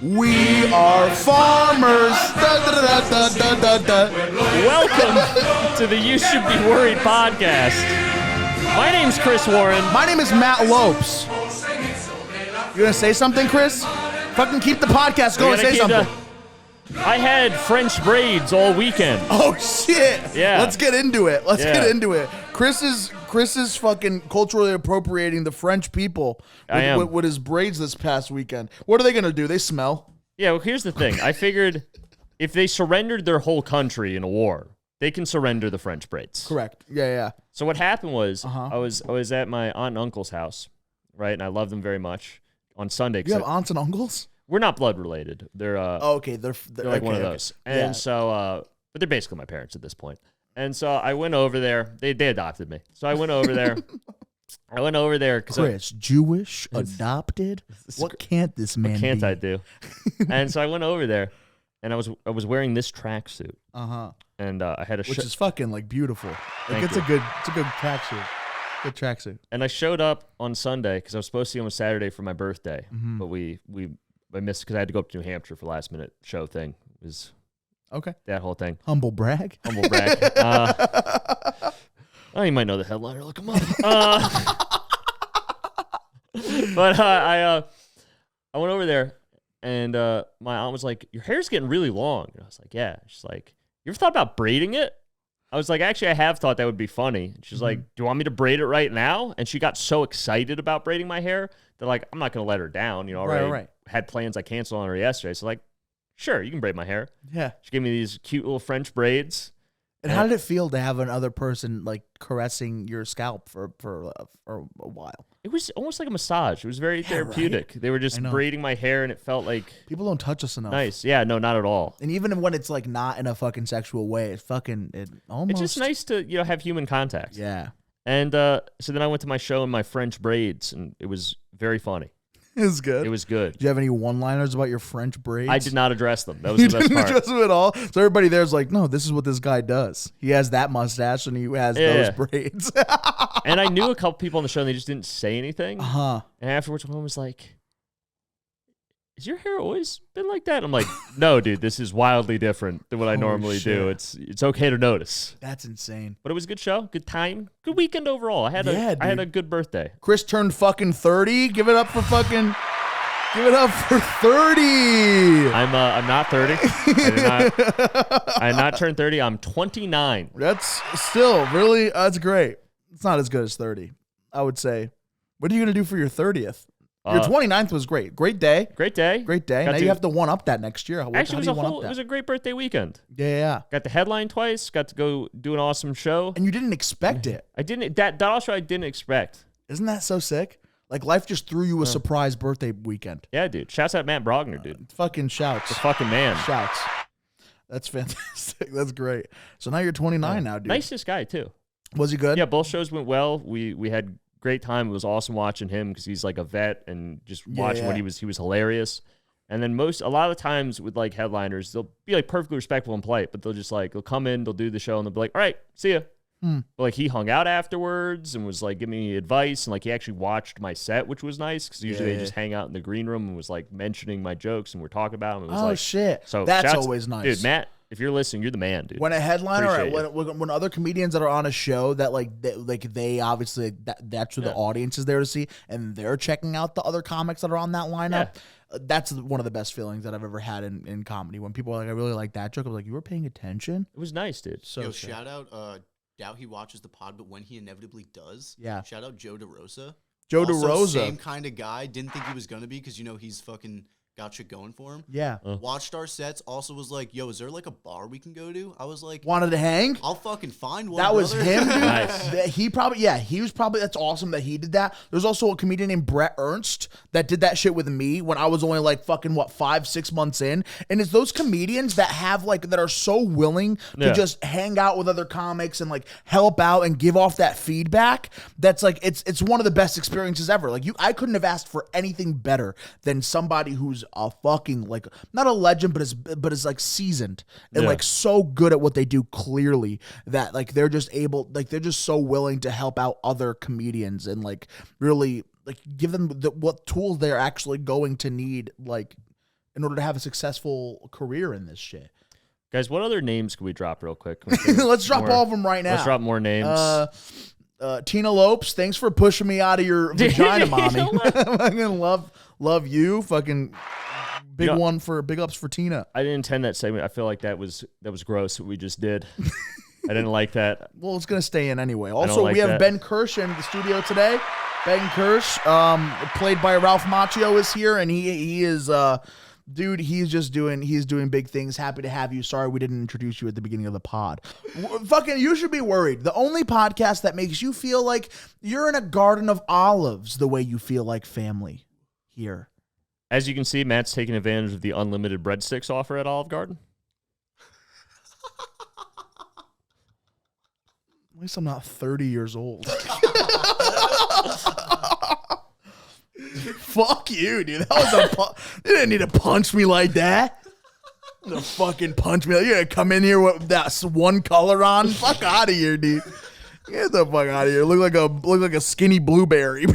We are farmers. Welcome to the You Should Be Worried podcast. My name's Chris Warren. My name is Matt Lopes. You gonna say something, Chris? Fucking keep the podcast going. Say something. I had French braids all weekend. Oh shit! Yeah. Let's get into it. Get into it. Chris is fucking culturally appropriating the French people with his braids this past weekend. What are they gonna do? They smell. Yeah. Well, here's the thing. I figured if they surrendered their whole country in a war, they can surrender the French braids. Correct. Yeah. So what happened was I was at my aunt and uncle's house, right, and I love them very much. On Sunday, you have aunts and uncles? We're not blood related. They're okay. They're like one of those, and so but they're basically my parents at this point. And so I went over there. They adopted me. So I went over there. Because Chris, Jewish, adopted. What can't this man? What can't be? I do? And so I went over there, and I was wearing this tracksuit. And I had which is fucking like beautiful. Like it's a good tracksuit. Good tracksuit. And I showed up on Sunday because I was supposed to see him on Saturday for my birthday, but I missed because I had to go up to New Hampshire for last minute show thing. It was okay. That whole thing. Humble brag. You might know the headliner. Look him up. But I went over there, and my aunt was like, "Your hair's getting really long." And I was like, "Yeah." She's like, "You ever thought about braiding it?" I was like, "Actually, I have thought that would be funny." She's like, "Do you want me to braid it right now?" And she got so excited about braiding my hair that like I'm not gonna let her down. You know, already had plans I canceled on her yesterday. So like, sure, you can braid my hair. Yeah. She gave me these cute little French braids. And how did it feel to have another person like caressing your scalp for a while? It was almost like a massage. It was very therapeutic. Right? They were just braiding my hair, and it felt like people don't touch us enough. Nice, yeah, no, not at all. And even when it's like not in a fucking sexual way, it almost. It's just nice to have human contact. Yeah. And so then I went to my show in my French braids, and it was very funny. It was good. It was good. Did you have any one-liners about your French braids? I did not address them. That was the best part. Address them at all? So everybody there's like, no, this is what this guy does. He has that mustache and he has those braids. And I knew a couple people on the show and they just didn't say anything. And afterwards, one was like, "Has your hair always been like that?" I'm like, "No, dude, this is wildly different than what I normally do. It's okay to notice." That's insane. But it was a good show, good time, good weekend overall. I had a good birthday. Chris turned fucking 30. Give it up for 30. I'm not 30. I did not turn 30. I'm 29. That's still really that's great. It's not as good as 30, I would say. What are you gonna do for your 30th? Your 29th was great. Great day. Now you have to one up that next year. Actually, it was a great birthday weekend. Yeah. Got the headline twice. Got to go do an awesome show. And you didn't expect it. I didn't. That also I didn't expect. Isn't that so sick? Like life just threw you a surprise birthday weekend. Yeah, dude. Shouts out Matt Brogner, dude. Fucking shouts. The fucking man. Shouts. That's fantastic. That's great. So now you're 29 now, dude. Nicest guy too. Was he good? Yeah, both shows went well. We had great time. It was awesome watching him because he's like a vet and just watching what he was hilarious. And then a lot of the times with like headliners, they'll be like perfectly respectful and polite, but they'll come in, they'll do the show and they'll be like, "All right, see ya." But like he hung out afterwards and was like giving me advice and like he actually watched my set, which was nice because usually they just hang out in the green room and was like mentioning my jokes and we're talking about them. It was shit. So that's always nice. Dude, Matt, if you're listening, you're the man, dude. When a headliner, when other comedians that are on a show that they obviously that's who the audience is there to see, and they're checking out the other comics that are on that lineup. Yeah. That's one of the best feelings that I've ever had in comedy. When people are like, "I really like that joke," I was like, "You were paying attention." It was nice, dude. So shout out. Doubt he watches the pod, but when he inevitably does, shout out Joe DeRosa. Joe DeRosa, same kind of guy. Didn't think he was gonna be because he's fucking got shit going for him. Yeah. Watched our sets. Also was like, "Yo, is there like a bar we can go to?" I was like, wanted to hang. I'll fucking find one. That was brother. him. Nice. He was probably. That's awesome that he did that. There's also a comedian named Brett Ernst that did that shit with me when I was only like fucking 5-6 months in. And it's those comedians that have that are so willing to just hang out with other comics and like help out and give off that feedback. That's like it's one of the best experiences ever. Like I couldn't have asked for anything better than somebody who's a fucking like not a legend, but is like seasoned and like so good at what they do clearly that like they're just so willing to help out other comedians and like really like give them what tools they're actually going to need like in order to have a successful career in this shit. Guys, what other names can we drop real quick? Let's drop all of them right now. Let's drop more names. Tina Lopes, thanks for pushing me out of your vagina, mommy. I'm gonna love you. Fucking big big ups for Tina. I didn't intend that segment. I feel like that was gross what we just did. I didn't like that. Well, it's gonna stay in anyway. Also, we have Ben Kirsch in the studio today. Ben Kirsch, played by Ralph Macchio, is here, and he is dude, he's doing big things. Happy to have you. Sorry we didn't introduce you at the beginning of the pod. Fucking, you should be worried. The only podcast that makes you feel like you're in a garden of olives the way you feel like family here. As you can see, Matt's taking advantage of the unlimited breadsticks offer at Olive Garden. At least I'm not 30 years old. Fuck you, dude. That was you didn't need to punch me like that. You fucking punch me. You're gonna come in here with that one color on. Fuck out of here, dude. Get the fuck out of here. Look like a skinny blueberry.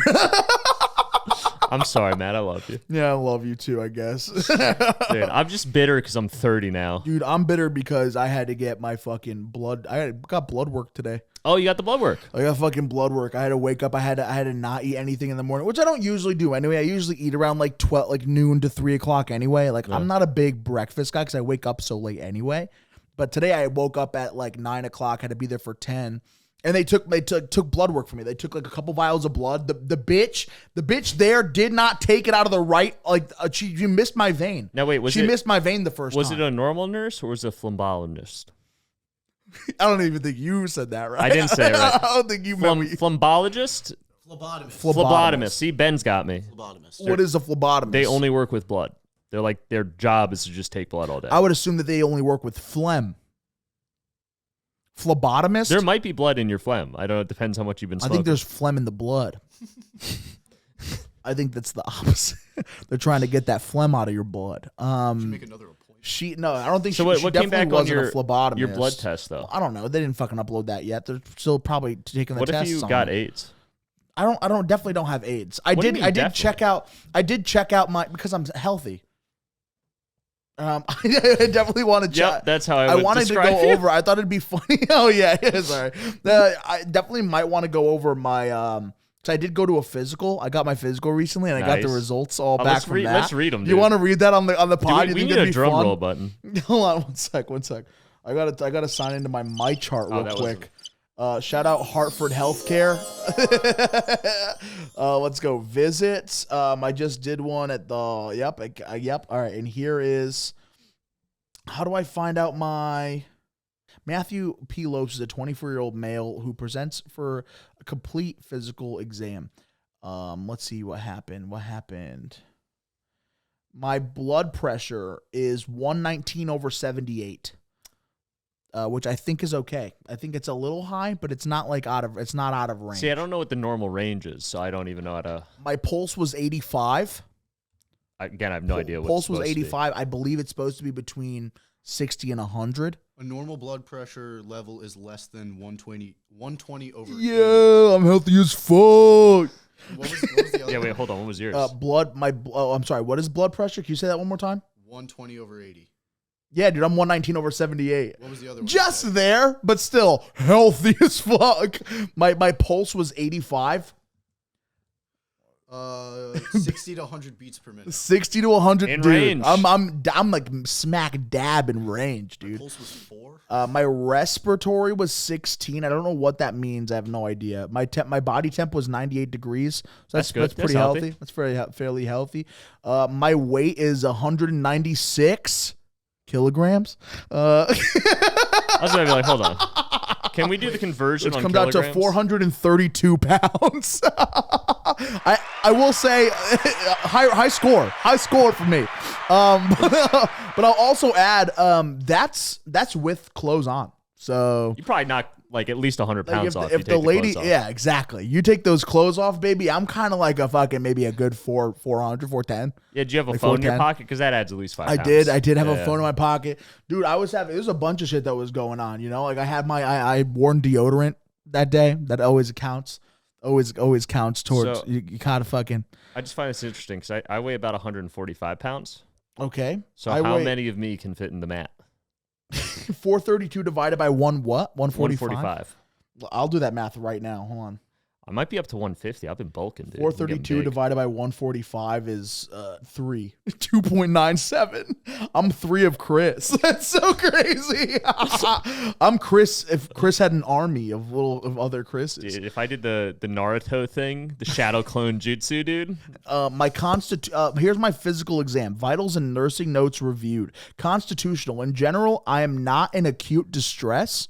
I'm sorry, Matt. I love you. Yeah, I love you too, I guess. Dude, I'm just bitter because I'm 30 now. Dude, I'm bitter because I had to get my fucking blood. Got blood work today. Oh, you got the blood work. I got fucking blood work. I had to wake up. I had to not eat anything in the morning, which I don't usually do anyway. I usually eat around like 12, like noon to 3 o'clock anyway. Like I'm not a big breakfast guy because I wake up so late anyway. But today I woke up at like 9 o'clock. Had to be there for 10. And they took blood work from me. They took like a couple vials of blood. The bitch there did not take it out of the right. Like she missed my vein. Now wait, she missed my vein the first time. Was it a normal nurse or was it a phlebotomist? I don't even think you said that right. I didn't say it right. I don't think you meant phlebotomist. Phlebotomist. See, Ben's got me. Phlebotomist. What is a phlebotomist? They only work with blood. They're like their job is to just take blood all day. I would assume that they only work with phlegm. Phlebotomist? There might be blood in your phlegm. I don't know. It depends how much you've been smoking. I think there's phlegm in the blood. I think that's the opposite. They're trying to get that phlegm out of your blood. Should make another appointment. No, I don't think so. She what came back wasn't on a phlebotomist. Your blood test, though? I don't know. They didn't fucking upload that yet. They're still probably taking the tests. What if you got AIDS? I definitely don't have AIDS. I did check out my, because I'm healthy. I definitely want to check. Yep, that's how I wanted to go over. I thought it'd be funny. Oh yeah, sorry. I definitely might want to go over my. So I did go to a physical. I got my physical recently, and I got the results all back from that. Let's read them. Do you want to read that on the pod? We need a drum roll button. Hold on, one sec. I gotta sign into my chart real quick. Shout out Hartford Healthcare. Let's go visits. I just did one at the yep. All right, and here is how do I find out my Matthew P. Lopes is a 24-year-old male who presents for a complete physical exam. Let's see what happened. My blood pressure is 119/78. Which I think is okay. I think it's a little high, but it's not out of range. See, I don't know what the normal range is, so I don't even know how to. My pulse was 85. Again, I have no idea what pulse was 85. I believe it's supposed to be between 60 and 100. A normal blood pressure level is less than 120 over. Yeah, I'm healthy as fuck. What was the other? Yeah, wait, hold on. What was yours? I'm sorry. What is blood pressure? Can you say that one more time? 120/80. Yeah, dude, I'm 119/78. What was the other one? Just there, but still healthy as fuck. My pulse was 85. 60 to 100 beats per minute. 60 to 100, in dude. Range. I'm like smack dab in range, dude. My pulse was 4. My respiratory was 16. I don't know what that means. I have no idea. My body temp was 98 degrees. So that's good. That's pretty healthy. That's fairly healthy. My weight is 196 kilograms. I was gonna be like, hold on. Can we do the conversion on kilograms? Comes out to 432 pounds. I will say high score for me. But I'll also add that's with clothes on. So you probably knock like at least 100 pounds off. If the lady, yeah, exactly. You take those clothes off, baby. I'm kind of like a fucking maybe a good 400, 410. Yeah, do you have a phone in your pocket? Because that adds at least 5 pounds. I did have a phone in my pocket, dude. There's a bunch of shit that was going on. You know, like I had I worn deodorant that day. That always counts. Always counts towards you. Kind of fucking. I just find this interesting because I weigh about 145 pounds. Okay. So how many of me can fit in the mat? 432 divided by 145? 145. I'll do that math right now. Hold on. I might be up to 150. I've been bulking, dude. 432 divided by 145 is 3. 2.97. I'm 3 of Chris. That's so crazy. I'm Chris. If Chris had an army of other Chris's. Dude, if I did the Naruto thing, the shadow clone jutsu, dude. Here's my physical exam. Vitals and nursing notes reviewed. Constitutional. In general, I am not in acute distress.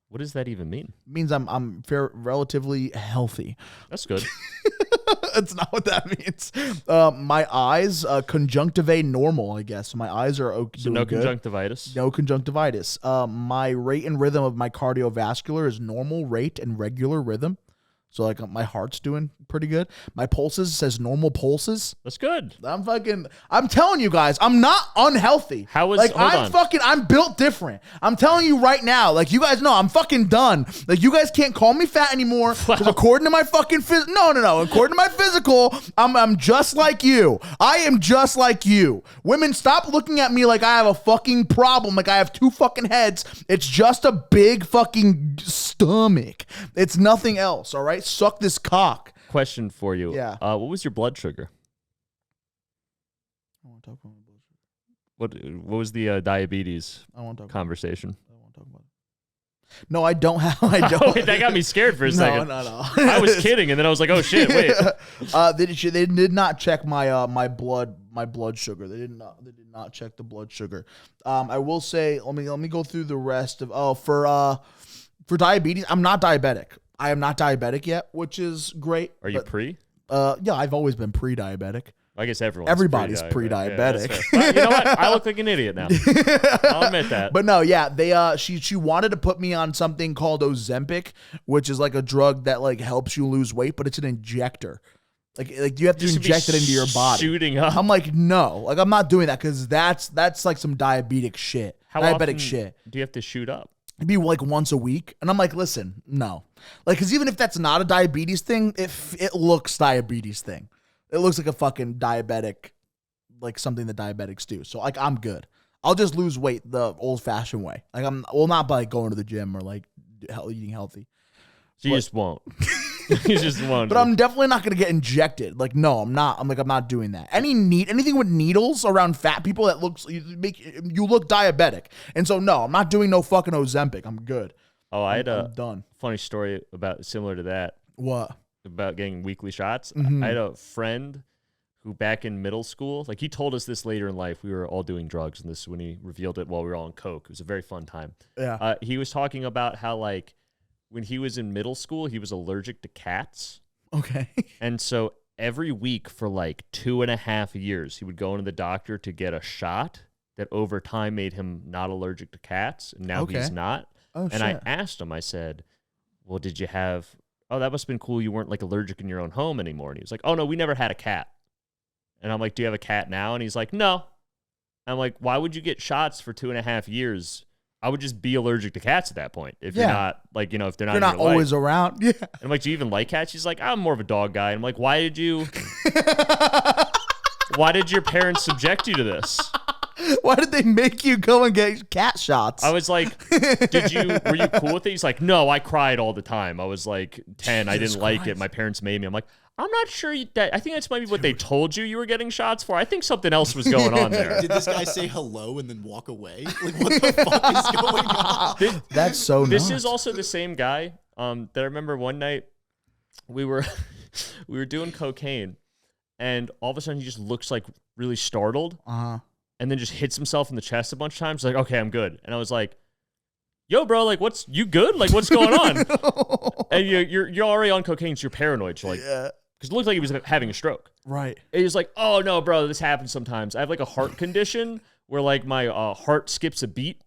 What does that even mean? It means I'm relatively healthy. That's good. That's not what that means. My eyes, conjunctivae normal, I guess. My eyes are okay. So no conjunctivitis? No conjunctivitis. My rate and rhythm of my cardiovascular is normal rate and regular rhythm. So like my heart's doing pretty good. My pulses says normal pulses. That's good. I'm telling you guys, I'm not unhealthy. I'm built different. I'm telling you right now, like you guys know, I'm fucking done. Like you guys can't call me fat anymore. Because according to my fucking no. According to my physical, I'm just like you. I am just like you. Women, stop looking at me like I have a fucking problem. Like I have 2 fucking heads. It's just a big fucking stomach. It's nothing else. All right. Suck this cock. Question for you. Yeah. What was your blood sugar? I want to talk about my blood sugar. What was the diabetes conversation? I want to talk about it. No, I don't have. I don't. Wait, that got me scared for a second. No. I was kidding, and then I was like, "Oh shit, wait." They did not check my my blood sugar. They did not check the blood sugar. I will say, let me go through the rest of. For diabetes, I'm not diabetic. I am not diabetic yet, which is great. Are you pre? Yeah, I've always been pre-diabetic. I guess everybody's pre-diabetic. Yeah, you know what? I look like an idiot now. I'll admit that. But no, yeah, they she wanted to put me on something called Ozempic, which is like a drug that like helps you lose weight, but it's an injector. Like you have to inject it into your body. Shooting up. I'm like, no, like I'm not doing that because that's like some diabetic shit. How diabetic often shit. Do you have to shoot up? It'd be like once a week. And I'm like, listen, no. Like, because even if that's not a diabetes thing, it looks diabetes thing. It looks like a fucking diabetic, like something that diabetics do. So, like, I'm good. I'll just lose weight the old-fashioned way. Like, not by going to the gym or, like, eating healthy. So you just won't. You just won't. But I'm definitely not going to get injected. Like, no, I'm not. I'm not doing that. Anything with needles around fat people that you look diabetic. And so, no, I'm not doing no fucking Ozempic. I'm good. Oh, I'm done. Funny story similar to that. What? About getting weekly shots. Mm-hmm. I had a friend who back in middle school, like he told us this later in life, we were all doing drugs, and this is when he revealed it while we were all on coke. It was a very fun time. Yeah. He was talking about how like when he was in middle school, he was allergic to cats. Okay. And so every week for like 2.5 years, he would go into the doctor to get a shot that over time made him not allergic to cats. And now he's not. Oh, and shit. I asked him, I said, well, did you have, that must have been cool. You weren't like allergic in your own home anymore. And he was like, oh no, we never had a cat. And I'm like, do you have a cat now? And he's like, no. I'm like, why would you get shots for 2.5 years? I would just be allergic to cats at that point. If you're not like, if they're not, you're not always around. Yeah. And I'm like, do you even like cats? She's like, I'm more of a dog guy. And I'm like, why did your parents subject you to this? Why did they make you go and get cat shots? I was like, were you cool with it? He's like, no, I cried all the time. I was like 10. I didn't like it. My parents made me. I'm like, I'm not sure I think that's maybe what they told you were getting shots for. I think something else was going on there. Did this guy say hello and then walk away? Like, what the fuck is going on? That's so This is also the same guy that I remember one night we were doing cocaine, and all of a sudden he just looks like really startled. Uh-huh. And then just hits himself in the chest a bunch of times. Like, okay, I'm good. And I was like, yo, bro, like, you good? Like, what's going on? And you're already on cocaine, so you're paranoid. So like, because it looked like he was having a stroke. Right. And he was like, oh no, bro, this happens sometimes. I have like a heart condition where like my heart skips a beat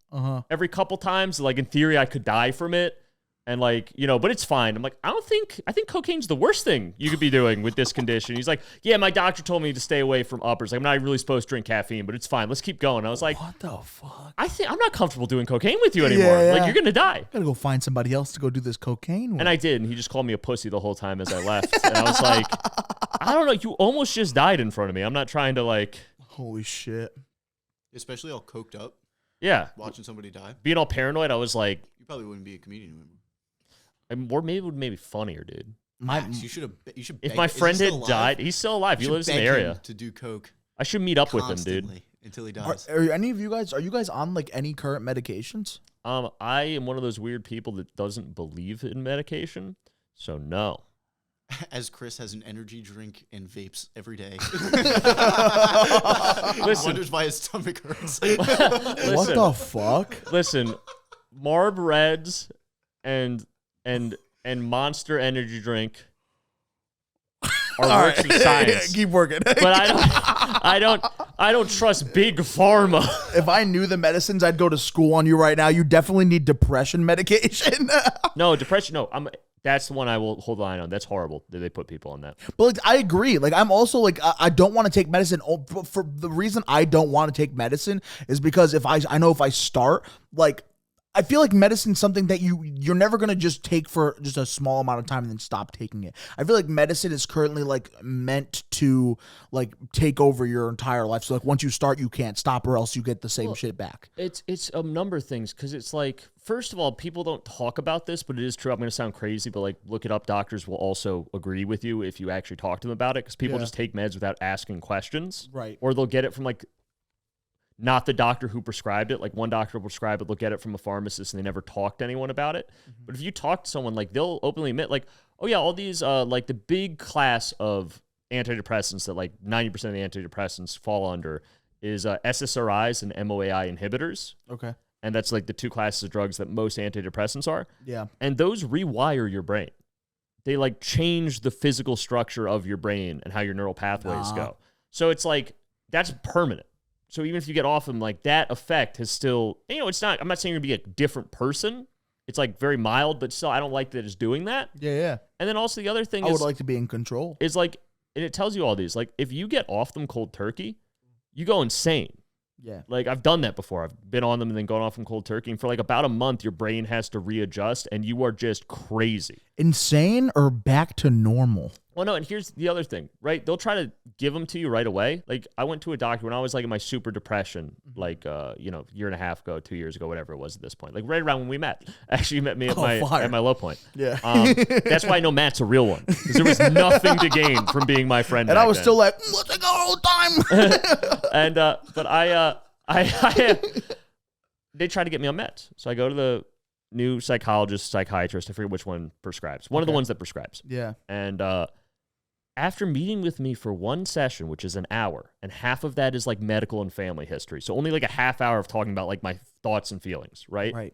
every couple times. Like in theory, I could die from it. And like, but it's fine. I'm like, I think cocaine's the worst thing you could be doing with this condition. He's like, yeah, my doctor told me to stay away from uppers. Like, I'm not really supposed to drink caffeine, but it's fine. Let's keep going. I was like, what the fuck? I'm not comfortable doing cocaine with you anymore. Yeah. Like, you're going to die. Gotta go find somebody else to go do this cocaine with. And I did. And he just called me a pussy the whole time as I left. And I was like, I don't know. You almost just died in front of me. I'm not trying to like. Holy shit. Especially all coked up. Yeah. Watching somebody die. Being all paranoid, I was like... You probably wouldn't be a comedian anymore. Or maybe it would be funnier, dude. You should. If my friend had died... He's still alive. He lives in the area. To do coke. I should meet up with him, dude. Until he dies. Are any of you guys? Are you guys on like any current medications? I am one of those weird people that doesn't believe in medication, so no. As Chris has an energy drink and vapes every day. Listen, wonders why his stomach hurts. What the fuck? Listen, Marb Reds and Monster Energy Drink are works of science. Keep working. But I don't trust big pharma. If I knew the medicines I'd go to school on you right now, you definitely need depression medication. No, depression. No, that's the one I will hold the line on. That's horrible that they put people on that. But like, I agree. Like, I'm also like, I don't want to take medicine. For the reason I don't want to take medicine is because if I know if I start, like, I feel like medicine's something that you're never gonna just take for just a small amount of time and then stop taking it. I feel like medicine is currently like meant to like take over your entire life. So like once you start, you can't stop, or else you get the same shit back. It's a number of things, because it's like, first of all, people don't talk about this, but it is true. I'm gonna sound crazy, but like, look it up. Doctors will also agree with you if you actually talk to them about it, because people just take meds without asking questions, right? Or they'll get it from like, not the doctor who prescribed it. Like, one doctor will prescribe it, they'll get it from a pharmacist, and they never talk to anyone about it. Mm-hmm. But if you talk to someone, like, they'll openly admit, like, oh yeah, all these, like the big class of antidepressants that like 90% of the antidepressants fall under is SSRIs and MOAI inhibitors. Okay. And that's like the two classes of drugs that most antidepressants are. Yeah. And those rewire your brain. They like change the physical structure of your brain and how your neural pathways go. So it's like, that's permanent. So even if you get off them, like, that effect has still, it's not, I'm not saying you're going to be a different person. It's like very mild, but still, I don't like that it's doing that. Yeah. And then also the other thing I would like to be in control. Is like, and it tells you all these, like, if you get off them cold turkey, you go insane. Yeah. Like, I've done that before. I've been on them and then gone off them cold turkey. And for like about a month, your brain has to readjust and you are just crazy. Insane or back to normal? Well, no, and here's the other thing, right? They'll try to give them to you right away. Like, I went to a doctor when I was like in my super depression, like, year and a half ago, 2 years ago, whatever it was at this point. Like, right around when we met. Actually, you met me at my low point. Yeah. That's why I know Matt's a real one. Because there was nothing to gain from being my friend. And I was still like, let's take our whole time. And, but I they tried to get me on meds. So I go to the new psychiatrist, I forget which one prescribes. One of the ones that prescribes. Yeah. And after meeting with me for one session, which is an hour, and half of that is like medical and family history. So only like a half hour of talking about like my thoughts and feelings, right? Right.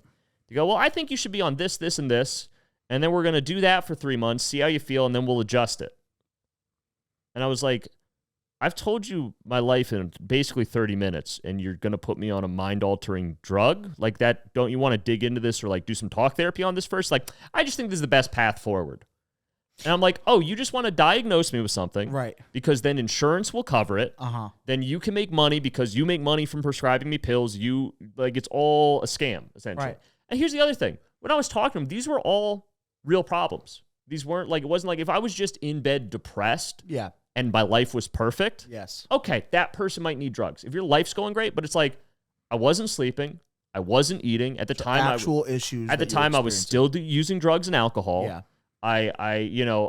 You go, well, I think you should be on this, this, and this. And then we're going to do that for 3 months, see how you feel, and then we'll adjust it. And I was like, I've told you my life in basically 30 minutes, and you're going to put me on a mind-altering drug? Like that, don't you want to dig into this or like do some talk therapy on this first? Like, I just think this is the best path forward. And I'm like, oh, you just want to diagnose me with something. Right. Because then insurance will cover it. Uh-huh. Then you can make money because you make money from prescribing me pills. You, like, it's all a scam, essentially. Right. And here's the other thing. When I was talking to them, these were all real problems. These weren't like, it wasn't like if I was just in bed depressed. Yeah. And my life was perfect. Yes. Okay, that person might need drugs. If your life's going great, but it's like, I wasn't sleeping. I wasn't eating. At the time, issues. At the time, I was still using drugs and alcohol. Yeah. I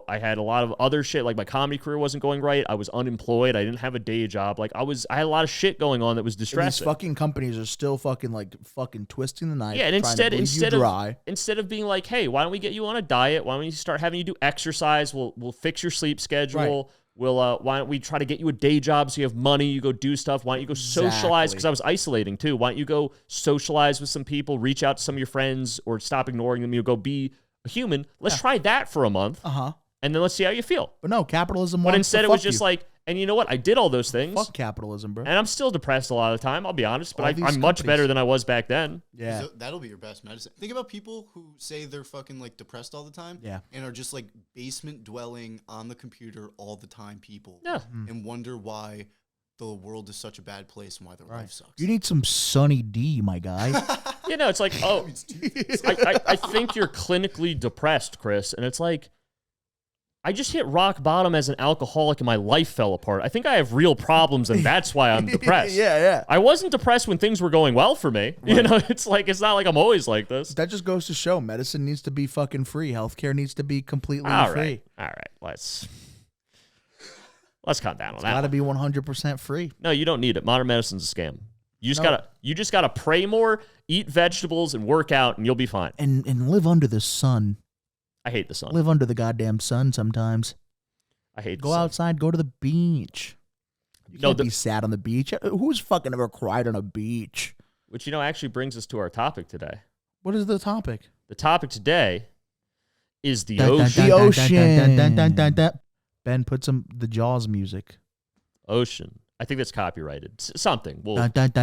had a lot of other shit, like my comedy career wasn't going right. I was unemployed. I didn't have a day job. Like I had a lot of shit going on that was distressing. These fucking companies are still fucking twisting the knife. Yeah, and instead of being like, hey, why don't we get you on a diet? Why don't we start having you do exercise? We'll fix your sleep schedule. Right. Why don't we try to get you a day job so you have money, you go do stuff. Why don't you go socialize? Because I was isolating too. Why don't you go socialize with some people, reach out to some of your friends, or stop ignoring them? You go be a human. Let's try that for a month. Uh-huh. And then let's see how you feel. But no, capitalism. But instead it was just like, and you know what? I did all those things. Fuck capitalism, bro. And I'm still depressed a lot of the time, I'll be honest. But I'm much better than I was back then. Yeah. So that'll be your best medicine. Think about people who say they're fucking like depressed all the time. Yeah. And are just like basement dwelling on the computer all the time people. Yeah. And wonder why the world is such a bad place and why their life sucks. You need some Sunny D, my guy. It's like, oh, I think you're clinically depressed, Chris. And it's like, I just hit rock bottom as an alcoholic and my life fell apart. I think I have real problems and that's why I'm depressed. Yeah. I wasn't depressed when things were going well for me. Right. You know, it's not like I'm always like this. That just goes to show medicine needs to be fucking free. Healthcare needs to be completely free. All right. Let's calm down on that. It's got to be 100% free. No, you don't need it. Modern medicine's a scam. You just gotta pray more, eat vegetables, and work out, and you'll be fine. And live under the sun. I hate the sun. Live under the goddamn sun sometimes. I hate the sun. Go outside, go to the beach. You can't be sad on the beach. Who's fucking ever cried on a beach? Which, actually brings us to our topic today. What is the topic? The topic today is the ocean. The ocean. Ben, put the Jaws music. Ocean. I think that's copyrighted. Something. We'll put that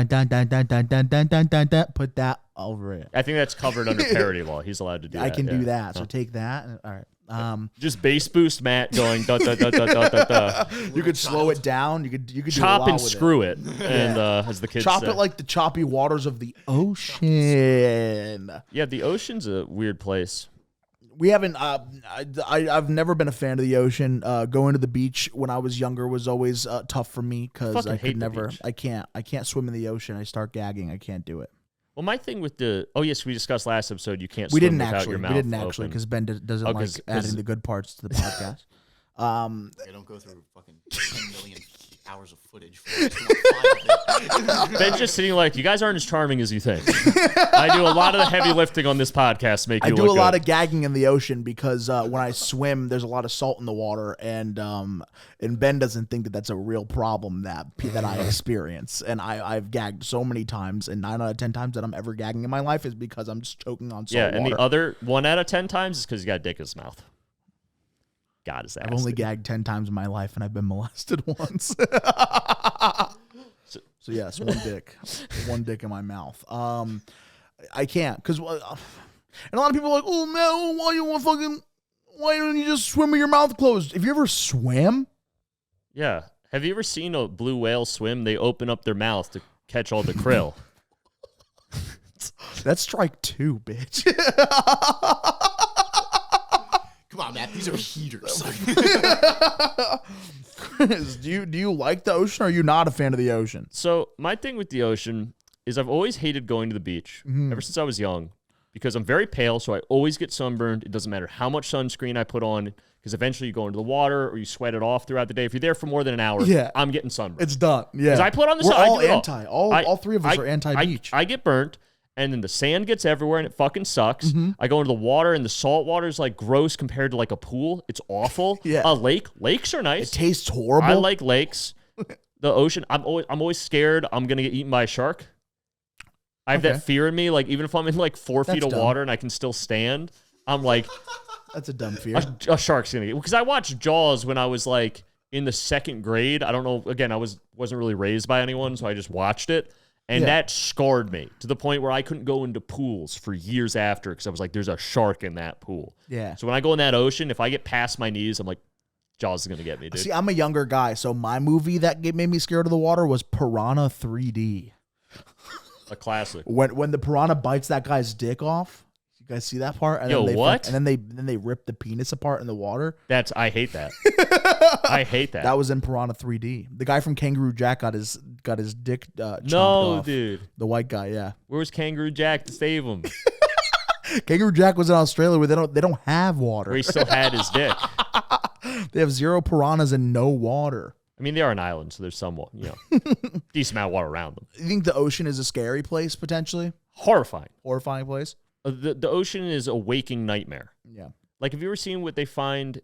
over it. I think that's covered under parody law. He's allowed to do that. I can do that. So take that. All right. Just bass boost Matt going da da da da da da da. You could slow it down. You could chop do and screw it. And as the kids chop say. it like the choppy waters of the ocean. Yeah, the ocean's a weird place. We haven't. I've never been a fan of the ocean. Going to the beach when I was younger was always tough for me because I could never. I can't swim in the ocean. I start gagging. I can't do it. Well, my thing with the we discussed last episode. You can't. Swim without your mouth open. Because Ben doesn't like adding the good parts to the podcast. They don't go through fucking 10 million hours of footage. Ben's just sitting like, you guys aren't as charming as you think. I do a lot of the heavy lifting on this podcast. I do a lot of gagging in the ocean because when I swim, there's a lot of salt in the water, and Ben doesn't think that that's a real problem that I experience. And I've gagged so many times, and 9 out of 10 times that I'm ever gagging in my life is because I'm just choking on salt water. And the other 1 out of 10 times is because you got a dick in his mouth. God, is that? I've only gagged 10 times in my life, and I've been molested once. So yes, one dick in my mouth. I can't because, and a lot of people are like, oh man, why don't you just swim with your mouth closed? Have you ever swam? Yeah. Have you ever seen a blue whale swim? They open up their mouth to catch all the krill. That's strike 2, bitch. Come on, Matt. These are heaters. Chris, do you like the ocean, or are you not a fan of the ocean? So my thing with the ocean is I've always hated going to the beach ever since I was young because I'm very pale, so I always get sunburned. It doesn't matter how much sunscreen I put on because eventually you go into the water or you sweat it off throughout the day. If you're there for more than an hour, I'm getting sunburned. It's done. Yeah. Because I put on the sun. We're all anti. All three of us are anti-beach. I get burnt. And then the sand gets everywhere, and it fucking sucks. I go into the water, and the salt water is like gross compared to like a pool. It's awful. Yeah. Lakes are nice. It tastes horrible. I like lakes. The ocean, I'm always scared I'm gonna get eaten by a shark. I have that fear in me. Like even if I'm in like 4 feet of water and I can still stand, I'm like, that's a dumb fear. A shark's gonna get. Because I watched Jaws when I was like in the 2nd grade. I don't know. Again, I wasn't really raised by anyone, so I just watched it. And that scarred me to the point where I couldn't go into pools for years after because I was like, there's a shark in that pool. Yeah. So when I go in that ocean, if I get past my knees, I'm like, Jaws is going to get me, dude. See, I'm a younger guy, so my movie that made me scared of the water was Piranha 3D. A classic. When the piranha bites that guy's dick off. You guys see that part? And what? And then they rip the penis apart in the water. I hate that. I hate that. That was in Piranha 3D. The guy from Kangaroo Jack got his dick chopped off. Dude. The white guy, yeah. Where was Kangaroo Jack to save him? Kangaroo Jack was in Australia where they don't have water. Where he still had his dick. They have 0 piranhas and no water. I mean, they are an island, so there's somewhat, decent amount of water around them. You think the ocean is a scary place potentially? Horrifying place. The ocean is a waking nightmare. Yeah. Like, have you ever seen what they find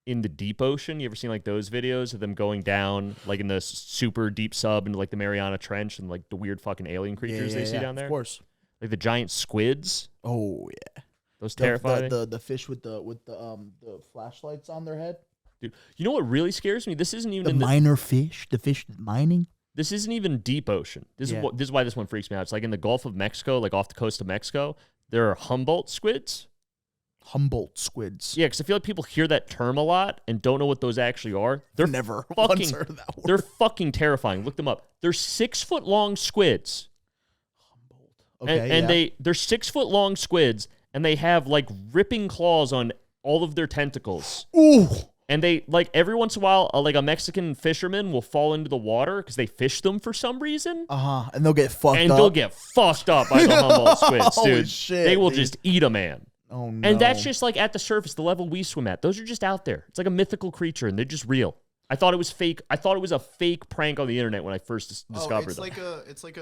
in the deep ocean? You ever seen like those videos of them going down like in the super deep sub into like the Mariana Trench and like the weird fucking alien creatures they see down there? Of course. Like the giant squids. Oh yeah. Those terrifying. The fish with the flashlights on their head. Dude, you know what really scares me? This isn't even the minor fish. The fish mining. This isn't even deep ocean. This is why this one freaks me out. It's like in the Gulf of Mexico, like off the coast of Mexico. There are Humboldt squids. Humboldt squids. Yeah, because I feel like people hear that term a lot and don't know what those actually are. They're never fucking, heard of that word. They're fucking terrifying. Look them up. They're 6-foot-long squids. Humboldt. Okay, and they're 6-foot-long squids, and they have like ripping claws on all of their tentacles. Ooh. And they, like, every once in a while, like, a Mexican fisherman will fall into the water because they fish them for some reason. And they'll get fucked up. And they'll get fucked up by the Humboldt squids, dude. Holy shit, they will just eat a man. Oh, no. And that's just, like, at the surface, the level we swim at. Those are just out there. It's like a mythical creature, and they're just real. I thought it was fake. I thought it was a fake prank on the internet when I first discovered it's them. It's like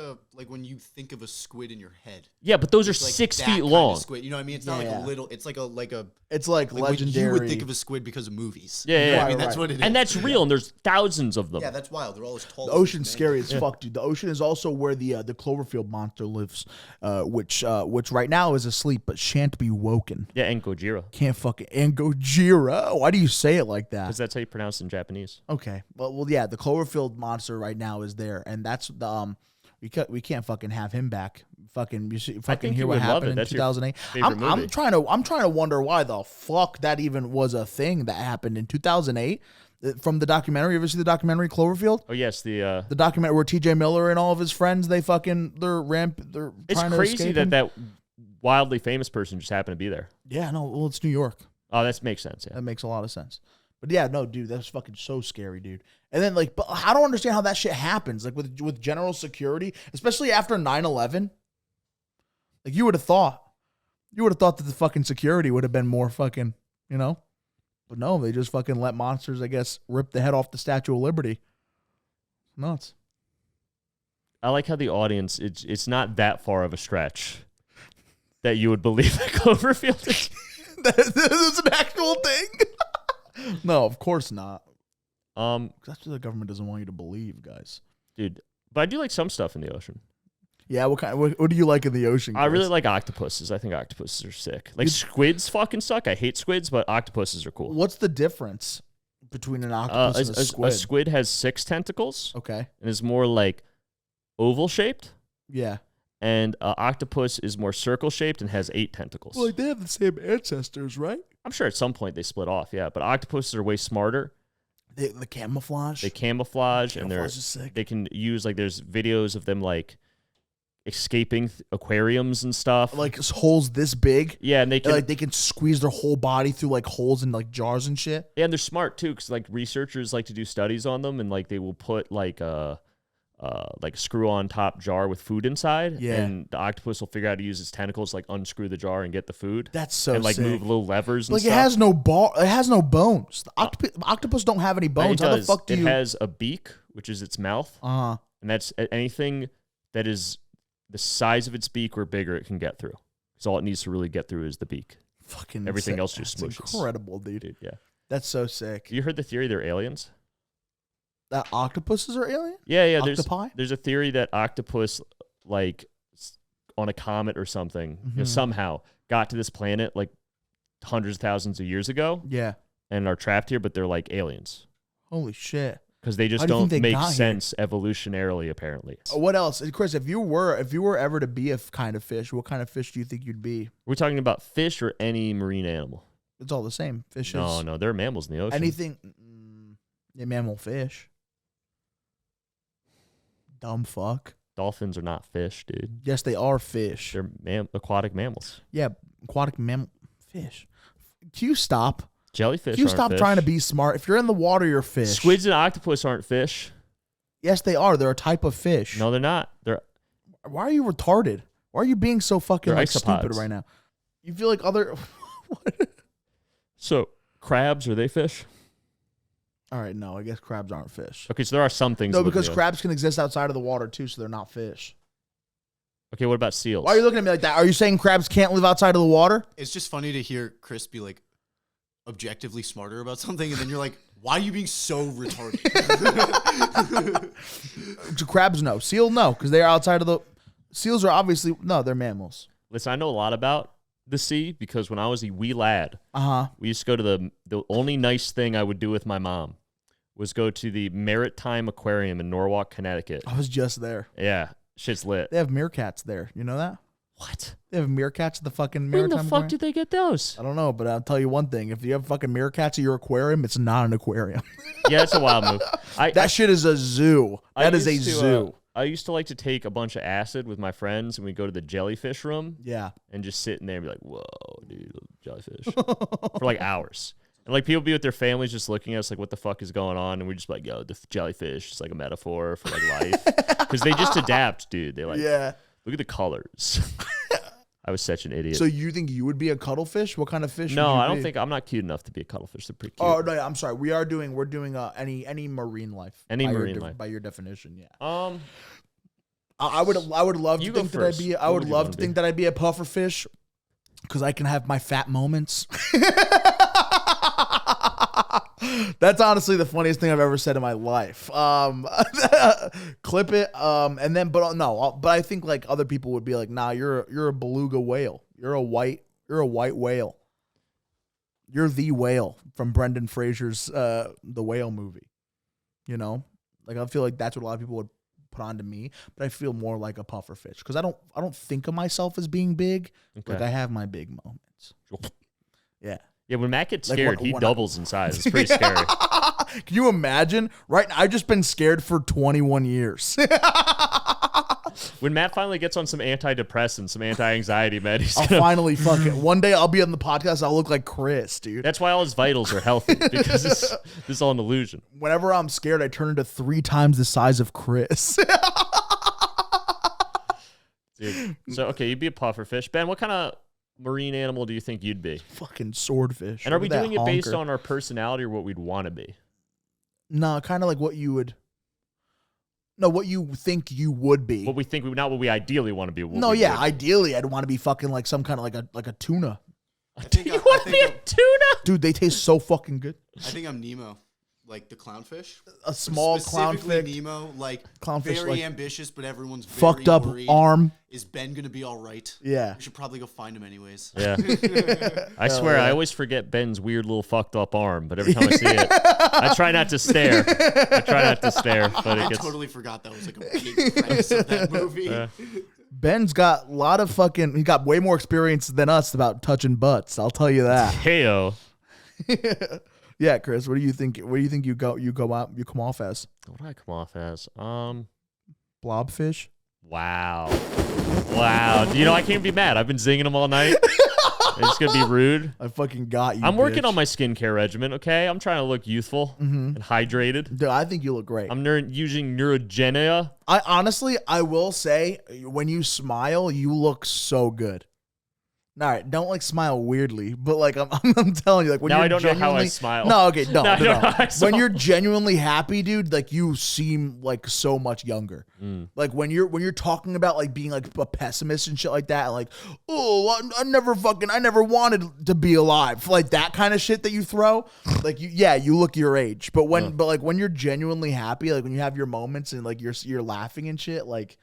when you think of a squid in your head. Yeah, but those are It's like 6 that feet kind of long. squid. You know what I mean? It's not like a little. It's like a. It's like legendary. You would think of a squid because of movies. Yeah, You know what I mean, that's what it is. And that's real, and there's thousands of them. Yeah, that's wild. They're all as tall. The ocean's scary as fuck, dude. The ocean is also where the Cloverfield monster lives, which right now is asleep but shan't be woken. Yeah, and Gojira. Can't fucking and Gojira. Why do you say it like that? Because that's how you pronounce it in Japanese. Okay, well, yeah. The Cloverfield monster right now is there, and that's the we can't fucking have him back. Fucking hear what happened in 2008. I'm trying to wonder why the fuck that even was a thing that happened in 2008 from the documentary. You ever see the documentary Cloverfield? Oh yes, the documentary where T.J. Miller and all of his friends they're It's trying crazy to escape that wildly famous person just happened to be there. Yeah, no, well, it's New York. Oh, that makes sense. Yeah, that makes a lot of sense. But yeah, no, dude, that's fucking so scary, dude. And then but I don't understand how that shit happens. Like with general security, especially after 9/11. Like you would have thought that the fucking security would have been more fucking, But no, they just fucking let monsters, I guess, rip the head off the Statue of Liberty. Nuts. I like how the audience, it's not that far of a stretch that you would believe that Cloverfield is. That's an actual thing? No, of course not. That's what the government doesn't want you to believe, guys. Dude, but I do like some stuff in the ocean. Yeah, what do you like in the ocean, Chris? I really like octopuses. I think octopuses are sick. Like squids fucking suck. I hate squids, but octopuses are cool. What's the difference between an octopus and a squid? A squid has 6 tentacles. Okay. And is more like oval shaped. Yeah. And octopus is more circle shaped and has 8 tentacles. Well, like they have the same ancestors, right? I'm sure at some point they split off, yeah. But octopuses are way smarter. The camouflage. They camouflage, and is sick. They can use there's videos of them escaping aquariums and stuff, like holes this big. Yeah, and they can squeeze their whole body through holes in jars and shit. Yeah, and they're smart too, because researchers like to do studies on them, and they will put a screw-on top jar with food inside. Yeah, and the octopus will figure out how to use its tentacles to unscrew the jar and get the food. That's so and sick. Move little levers. And stuff. It has no it has no bones. The octopus don't have any bones. How the fuck do you? It has a beak, which is its mouth. And that's anything that is the size of its beak or bigger it can get through. Because all it needs to really get through is the beak. Fucking everything sick. else just That's smooshes. Incredible, dude. Yeah. That's so sick. You heard the theory they're aliens? That octopuses are alien? Yeah. Octopi? There's a theory that octopus, on a comet or something, somehow got to this planet hundreds of thousands of years ago. Yeah. And are trapped here, but they're aliens. Holy shit. Because they just don't make sense evolutionarily, apparently. What else, Chris? If you were ever to be a kind of fish, what kind of fish do you think you'd be? We're talking about fish or any marine animal. It's all the same. Fishes. No, there are mammals in the ocean. Anything, mammal, fish. Dumb fuck. Dolphins are not fish, dude. Yes, they are fish. They're aquatic mammals. Yeah, aquatic mammal fish. Can you stop? Jellyfish. Can you stop trying to be smart? If you're in the water, you're fish. Squids and octopus aren't fish. Yes, they are. They're a type of fish. No, they're not. Why are you retarded? Why are you being so fucking stupid right now? You feel like other. What? So crabs, are they fish? All right, no, I guess crabs aren't fish. Okay, so there are some things. No, because crabs can exist outside of the water too, so they're not fish. Okay, what about seals? Why are you looking at me like that? Are you saying crabs can't live outside of the water? It's just funny to hear Chris be objectively smarter about something, and then you're like, why are you being so retarded? Crabs, no. Seal, no, because they are outside of the... Seals are obviously... No, they're mammals. Listen, I know a lot about the sea because when I was a wee lad, we used to go to the only nice thing I would do with my mom was go to the Maritime Aquarium in Norwalk, Connecticut. I was just there. Yeah, shit's lit. They have meerkats there. You know that? What? They have meerkats at the fucking When Maritime the fuck did they get those? I don't know, but I'll tell you one thing. If you have fucking meerkats at your aquarium, it's not an aquarium. Yeah, it's a wild move. That shit is a zoo. That is a zoo. I used to like to take a bunch of acid with my friends, and we'd go to the jellyfish room. Yeah. And just sit in there and be like, whoa, dude, jellyfish. For hours. And like people be with their families just looking at us like, what the fuck is going on? And we just like, yo, the jellyfish is like a metaphor for like life. Because they just adapt, dude. They like, look at the colors. I was such an idiot. So you think you would be a cuttlefish? What kind of fish? No, would you I don't be? think I'm not cute enough to be a cuttlefish. They're pretty cute. Oh no, I'm sorry. We're doing any marine life. Any marine life by your definition, yeah. I would love to think that I'd be. I would love to think that I'd be a puffer fish, because I can have my fat moments. That's honestly the funniest thing I've ever said in my life. Clip it. And then, but no, but I think like other people would be like, nah, you're a beluga whale. You're a white whale. You're the whale from Brendan Fraser's The Whale movie. You know, like I feel like that's what a lot of people would put onto me, but I feel more like a puffer fish because I don't think of myself as being big. Okay. Like I have my big moments. Yeah. Yeah, when Matt gets Like, scared, he doubles in size. It's pretty scary. Can you imagine? Right now, I've just been scared for 21 years. When Matt finally gets on some antidepressants, some anti-anxiety med, I'll finally fucking one day I'll be on the podcast. I'll look like Chris, dude. That's why all his vitals are healthy because this is all an illusion. Whenever I'm scared, I turn into 3 times the size of Chris. Dude. So okay, you'd be a pufferfish. Ben, what kind of marine animal do you think you'd be? Fucking swordfish. And are we Look at doing that it based honker. on our personality or what we'd want to be? No, kind of like what you would. No, what you think you would be. What we think, not what we ideally want to be. No, yeah, ideally I'd want to be fucking like some kind of like a tuna. You want to be a tuna? Dude, they taste so fucking good. I think I'm Nemo, like the clownfish. A small Specifically clownfish. Nemo, like Clownfish, very like, ambitious, but everyone's Fucked very up worried. arm. Is Ben gonna be all right? Yeah. We should probably go find him anyways. Yeah. I swear, I always forget Ben's weird little fucked up arm, but every time I see it, I try not to stare. But I it gets totally forgot that was like a big premise of that movie. Ben's got a lot of fucking. He got way more experience than us about touching butts. I'll tell you that. Heyo. Yeah, Chris. What do you think? What do you think you come off as? What do I come off as? Blobfish. Wow. You know, I can't be mad. I've been zinging them all night. It's gonna be rude. I fucking got you. I'm working on my skincare regimen. Okay, I'm trying to look youthful and hydrated. Dude, I think you look great. I'm using Neurogenia. I will say, when you smile, you look so good. All right, don't like smile weirdly, but like I'm telling you, like when Now you're I don't know how I genuinely- smile. No, okay, no. I don't know how I When smile. you're genuinely happy, dude, like you seem like so much younger. Like when you're talking about like being like a pessimist and shit like that, and like, oh, I never wanted to be alive, like that kind of shit that you throw. Like you look your age, but when you're genuinely happy, like when you have your moments and like you're laughing and shit, like.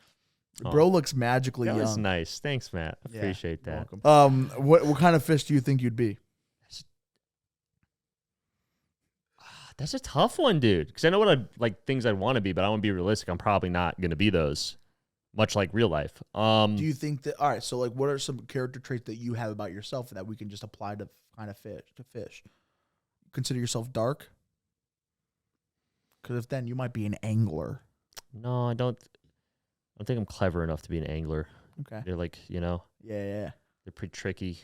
Bro looks magically That young. was nice. Thanks, Matt. I Yeah, appreciate that. welcome. What kind of fish do you think you'd be? That's a tough one, dude. Because I know what things I'd want to be, but I want to be realistic. I'm probably not going to be those, much like real life. Do you think that? All right, so like, what are some character traits that you have about yourself that we can just apply to kind of fish? Consider yourself dark, because if then you might be an angler. No, I don't think I'm clever enough to be an angler. Okay. They're like, you know, Yeah. they're pretty tricky.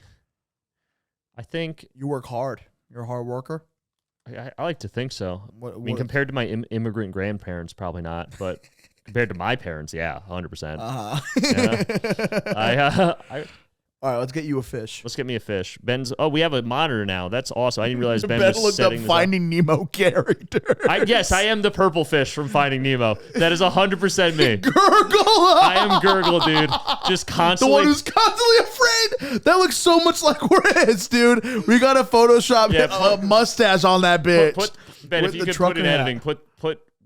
I think You work hard. You're a hard worker. I like to think so. What, I mean, compared to my immigrant grandparents, probably not, but compared to my parents, yeah, 100%. Yeah. All right, let's get you a fish. Let's get me a fish. We have a monitor now. That's awesome. I didn't realize Ben Ben was looked up setting this up. Finding Nemo character. Yes, I am the purple fish from Finding Nemo. That is 100% me. Gurgle. I am Gurgle, dude. Just The constantly. one who's constantly afraid. That looks so much like Riz, dude. We got to Photoshop a mustache on that bitch. Ben, With if you the could put in trucker hat. editing, put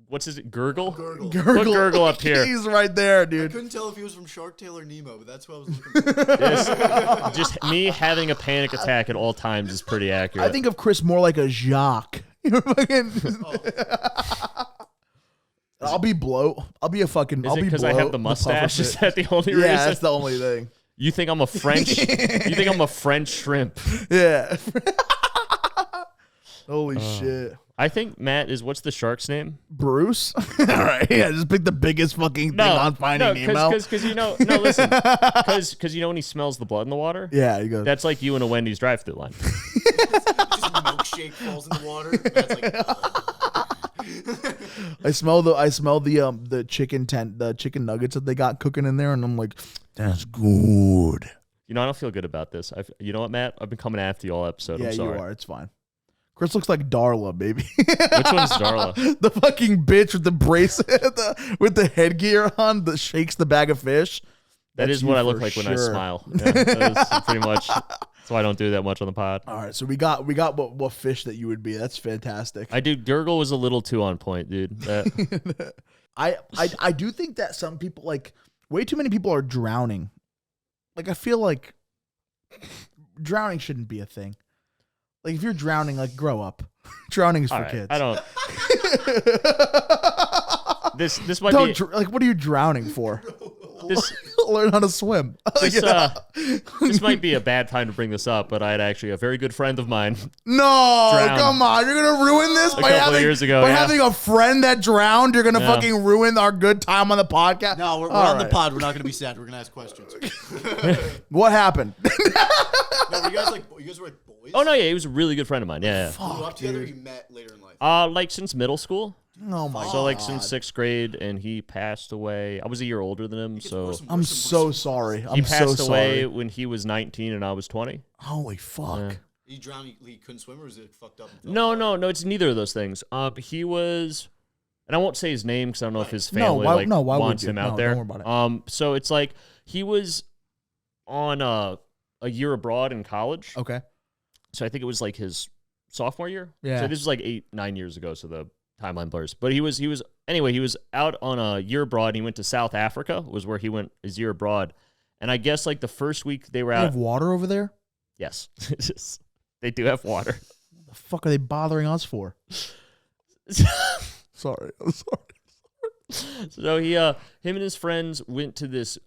what's his Gurgle? Gurgle. Put Gurgle up here. He's right there, I dude. couldn't tell if he was from Shark Tale or Nemo, but that's what I was looking for. Just me having a panic attack at all times is pretty accurate. I think of Chris more like a Jacques. I'll be blow. I'll be a fucking. Is I'll it be because I have the mustache? Is that the only reason? Yeah, that's the only thing. You think I'm a French? You think I'm a French shrimp? Yeah. Holy shit. I think Matt is, what's the shark's name? Bruce. All right, yeah, just pick the biggest fucking thing on Finding Nemo. Because listen, because when he smells the blood in the water. Yeah, you go. That's like you in a Wendy's drive-thru line. Just milkshake falls in the water. That's like, I smell the chicken nuggets that they got cooking in there, and I'm like, that's good. I don't feel good about this. You know what, Matt? I've been coming after you all episode. Yeah, I'm sorry. you are. It's fine. Chris looks like Darla, baby. Which one's Darla? The fucking bitch with the bracelet, with the headgear on that shakes the bag of fish. That is what I look like when I smile. Yeah, that is pretty much. That's why I don't do that much on the pod. All right, so we got what fish that you would be. That's fantastic. I do. Gurgle was a little too on point, dude. I do think that some people, like, way too many people are drowning. Like, I feel like drowning shouldn't be a thing. Like, if you're drowning, like, grow up. Drowning is for kids. I don't. This might don't be like. What are you drowning for? this. Learn how to swim. This might be a bad time to bring this up, but I had actually a very good friend of mine. No, drowned come on! You're gonna ruin this by years ago, having a friend that drowned. You're gonna fucking ruin our good time on the podcast. No, we're on the pod. We're not gonna be sad. We're gonna ask questions. What happened? No, you guys were like boys. Oh no, yeah, he was a really good friend of mine. Yeah. You grew up together. You met later in life. Like since middle school. Oh my god! So like since 6th grade, and he passed away. I was a year older than him, so I'm so sorry. He passed away when he was 19 and I was 20. Holy fuck! Yeah. He drowned. He couldn't swim, or was it fucked up? No. It's neither of those things. He was, and I won't say his name because I don't know if his family why wants him out there. Don't worry about it. So it's like he was on a year abroad in college. Okay. So I think it was like his sophomore year. Yeah. So this was like 8-9 years ago. So the timeline blurs. But he was out on a year abroad. He went to South Africa, was where he went his year abroad. And I guess like the first week they were They out. have water over there? Yes. They do have water. What the fuck are they bothering us for? Sorry. I'm sorry. So him and his friends went to this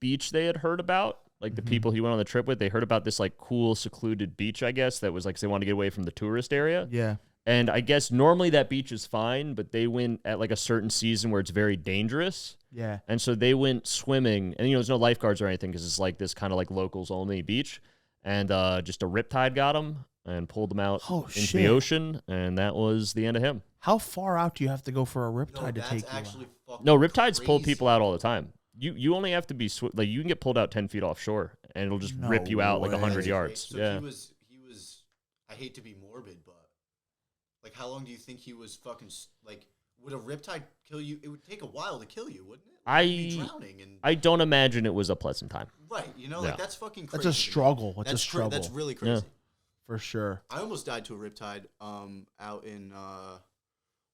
beach they had heard about. Like the people he went on the trip with, they heard about this like cool secluded beach, I guess, that was like they wanted to get away from the tourist area. Yeah. And I guess normally that beach is fine, but they went at like a certain season where it's very dangerous. Yeah. And so they went swimming, and there's no lifeguards or anything because it's like this kind of like locals only beach. And just a riptide got him and pulled him out into the ocean, and that was the end of him. How far out do you have to go for a riptide to take you out? No, riptides pull people out all the time. You only have to be like you can get pulled out 10 feet offshore, and it'll just rip you out like 100 yards. So yeah. he was. I hate to be morbid, but like, how long do you think he was fucking like? Would a riptide kill you? It would take a while to kill you, wouldn't it? Like, you'd be drowning and I don't imagine it was a pleasant time. right. Like that's fucking crazy. That's a struggle. That's a struggle. That's really crazy. For sure. I almost died to a riptide. Out in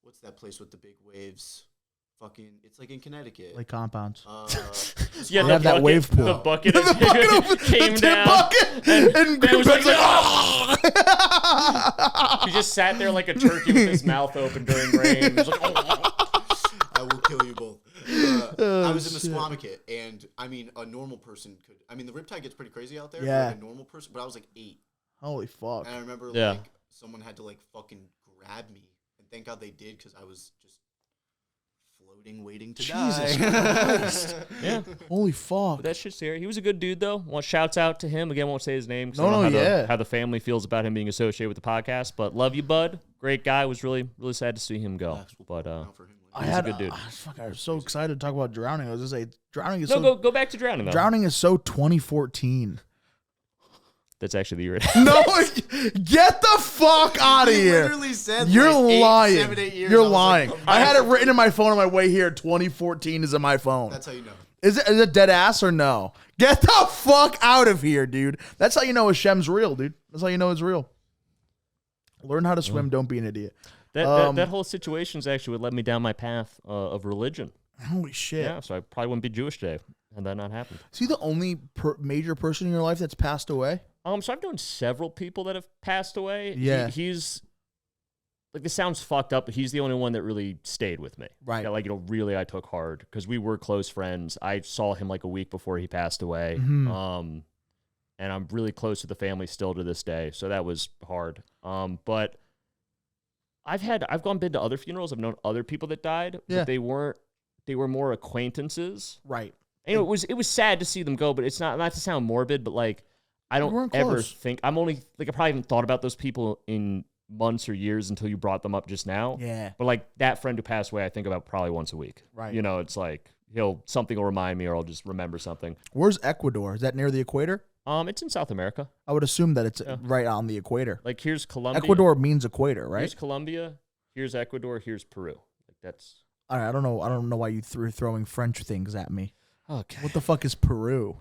what's that place with the big waves? Fucking, it's like in Connecticut. Like compounds. Yeah, they have that wave pool. The bucket, came the down. Bucket, and was like, oh! He just sat there like a turkey with his mouth open during rain. Like, I will kill you both. I was in the Squamicut, and I mean, a normal person could. I mean, the riptide gets pretty crazy out there. Yeah. Like a normal person, but I was like 8. Holy fuck. And I remember like someone had to like fucking grab me, and thank God they did because I was just floating, waiting to Jesus die. Christ. Yeah. Holy fuck. But that shit's scary. He was a good dude, though. Shouts out to him. Again, won't say his name. How the family feels about him being associated with the podcast. But love you, bud. Great guy. Was really, really sad to see him go. But he's a good dude. I was so excited to talk about drowning. I was just say drowning is go back to drowning, though. Drowning is so 2014. That's actually the year. No, get the fuck out of here. Literally said you're like lying. 7, 8 years. You're lying. Like, I had it written in my phone on my way here. 2014 is in my phone. That's how you know. Is it dead ass or no? Get the fuck out of here, dude. That's how you know Hashem's real, dude. That's how you know it's real. Learn how to swim. Don't be an idiot. That whole situation is actually what led me down my path of religion. Holy shit. Yeah, so I probably wouldn't be Jewish today had that not happened. Is he the only major person in your life that's passed away? So I've known several people that have passed away. Yeah. He's like, this sounds fucked up, but he's the only one that really stayed with me. Right. Yeah, really I took hard because we were close friends. I saw him like a week before he passed away. Mm-hmm. And I'm really close to the family still to this day. So that was hard. But I've been to other funerals. I've known other people that died, but they were more acquaintances. Right. And it was sad to see them go, but it's not to sound morbid, but like I don't ever think I probably haven't thought about those people in months or years until you brought them up just now. Yeah. But like that friend who passed away, I think about probably once a week. Right. You know, it's like something will remind me, or I'll just remember something. Where's Ecuador? Is that near the equator? It's in South America. I would assume that it's right on the equator. Like here's Colombia. Ecuador means equator, right? Here's Colombia. Here's Ecuador. Here's Peru. Like that's. All right. I don't know why you threw throwing French things at me. Okay. What the fuck is Peru?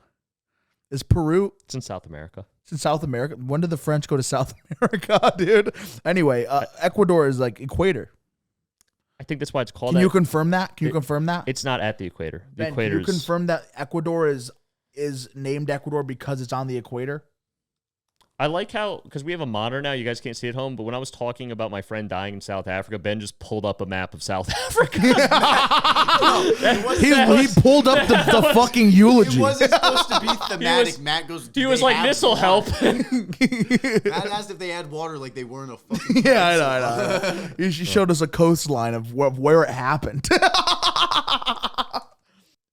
Is Peru? It's in South America. It's in South America. When did the French go to South America, dude? Anyway, Ecuador is like equator. I think that's why it's called. Can you confirm that? Can you confirm that? It's not at the equator. The Ben, equator. Can you confirm that Ecuador is named Ecuador because it's on the equator? I like how, because we have a monitor now, you guys can't see it at home, but when I was talking about my friend dying in South Africa, Ben just pulled up a map of South Africa. He pulled up the fucking eulogy. It wasn't supposed to be thematic. Matt goes, he was like, this'll help. Matt asked if they had water like they weren't a fucking Yeah, I know. He showed us a coastline of where it happened.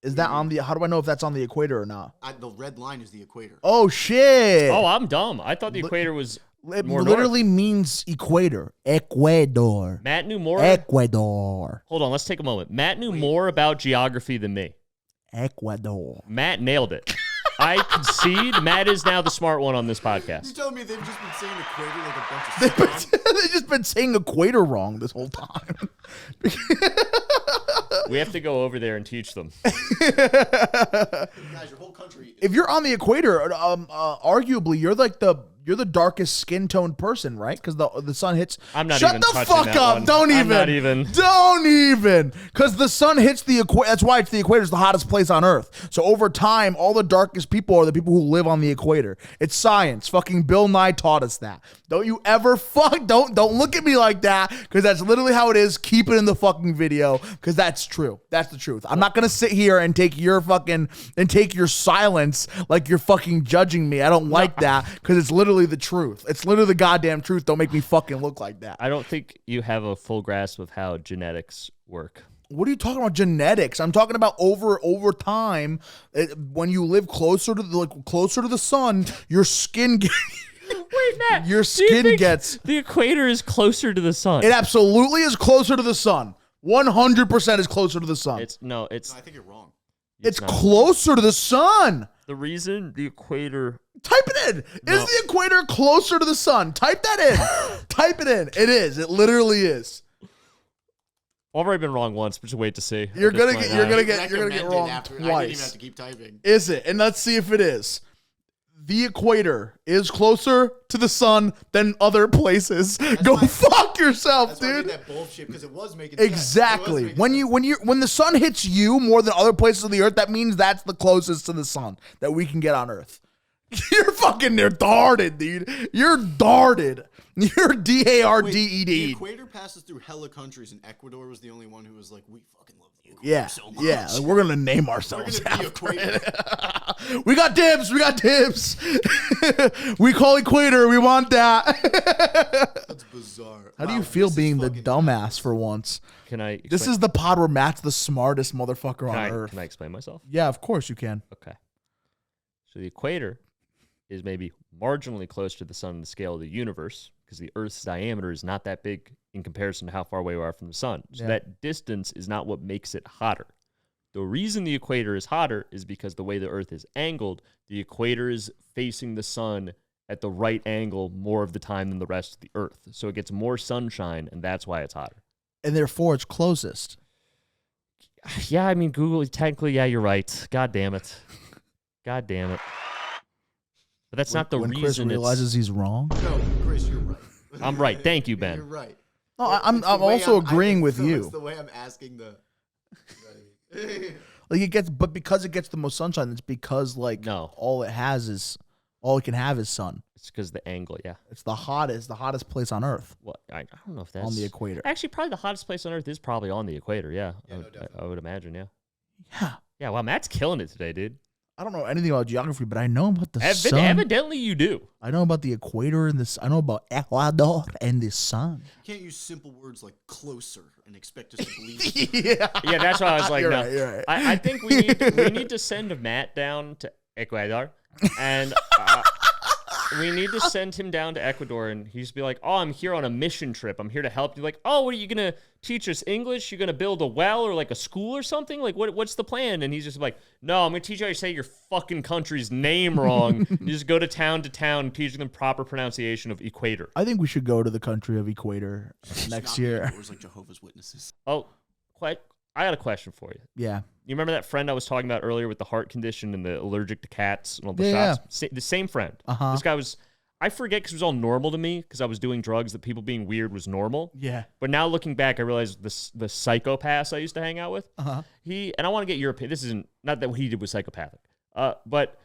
Is that on the? How do I know if that's on the equator or not? The red line is the equator. Oh shit! Oh, I'm dumb. I thought the equator was it more literally north. Means equator. Ecuador. Matt knew more. Ecuador. Hold on, let's take a moment. Matt knew more about geography than me. Ecuador. Matt nailed it. I concede. Matt is now the smart one on this podcast. You telling me they've just been saying equator like a bunch of They've just been saying equator wrong this whole time. We have to go over there and teach them. Guys, your whole country. If you're on the equator, arguably you're the darkest skin toned person, right? Because the sun hits. I'm not Shut even the touching fuck that up! one. Don't even. I'm not even. Don't even. Because the sun hits the equator. That's why it's the equator is the hottest place on Earth. So over time, all the darkest people are the people who live on the equator. It's science. Fucking Bill Nye taught us that. Don't you ever don't look at me like that, because that's literally how it is. Keep it in the fucking video, because that's true. That's the truth. I'm not gonna sit here and take your silence like you're fucking judging me. I don't like that, because it's literally the truth. It's literally the goddamn truth. Don't make me fucking look like that. I don't think you have a full grasp of how genetics work. What are you talking about, genetics? I'm talking about over time. When you live closer to the sun, your skin Wait, Matt. Your skin gets. The equator is closer to the sun. It absolutely is closer to the sun. 100% is closer to the sun. I think you're wrong. It's closer to the sun. The reason the equator. Type it in. Is the equator closer to the sun? Type that in. Type it in. It is. It literally is. I've already been wrong once, but just wait to see. You're gonna get wrong twice. I didn't even have to keep typing. Is it? And let's see if it is. The equator is closer to the sun than other places. Go fuck yourself, dude. That bullshit, because it was making exactly. When the sun hits you more than other places of the earth, that means that's the closest to the sun that we can get on Earth. You're fucking darted, dude. You're darted. You're DARDED. The equator passes through hella countries, and Ecuador was the only one who was like, we fucking love the equator so much. Yeah, we're gonna name ourselves. We're gonna be equator. We got dibs. We call equator. We want that. That's bizarre. How do you feel being the dumbass for once? Can I? This is the pod where Matt's the smartest motherfucker on Earth. Can I explain myself? Yeah, of course you can. Okay. So the equator is maybe marginally close to the sun in the scale of the universe, because the Earth's diameter is not that big in comparison to how far away we are from the sun. So that distance is not what makes it hotter. The reason the equator is hotter is because the way the Earth is angled, the equator is facing the sun at the right angle more of the time than the rest of the Earth. So it gets more sunshine, and that's why it's hotter. And therefore, it's closest. Yeah, I mean, Google, technically, yeah, you're right. God damn it. God damn it. But that's not the reason. Chris realizes he's wrong. No, Chris, you're right. I'm right. Thank you, Ben. You're right. No, I'm also agreeing with you. It's the way I'm asking the. Like it gets, but because it gets the most sunshine, it's because all it can have is sun. It's because the angle, yeah. It's the hottest place on Earth. Well, I don't know if that's on the equator. Actually, probably the hottest place on Earth is probably on the equator. Yeah, no, I would imagine. Yeah. Yeah. Yeah. Wow, Matt's killing it today, dude. I don't know anything about geography, but I know about the sun. Evidently, you do. I know about the equator and this. I know about Ecuador and the sun. You can't use simple words like closer and expect us to believe it. Yeah, that's why I was like, You're no. right, you're right. I think we need to send Matt down to Ecuador, and we need to send him down to Ecuador, and he's be like, "Oh, I'm here on a mission trip. I'm here to help you." Like, "Oh, what are you gonna teach us English? You're gonna build a well or like a school or something? Like, what's the plan?" And he's just like, "No, I'm gonna teach you how to say your fucking country's name wrong. You just go to town, teaching them proper pronunciation of equator." I think we should go to the country of Equator next year. Or like Jehovah's Witnesses. Oh, quite. I got a question for you. Yeah. You remember that friend I was talking about earlier with the heart condition and the allergic to cats and all the Yeah, shots? The same friend. Uh-huh. This guy was, I forget because it was all normal to me because I was doing drugs that people being weird was normal. Yeah. But now looking back, I realized the psychopaths I used to hang out with. Uh-huh. And I want to get your opinion. This isn't, not that what he did was psychopathic. But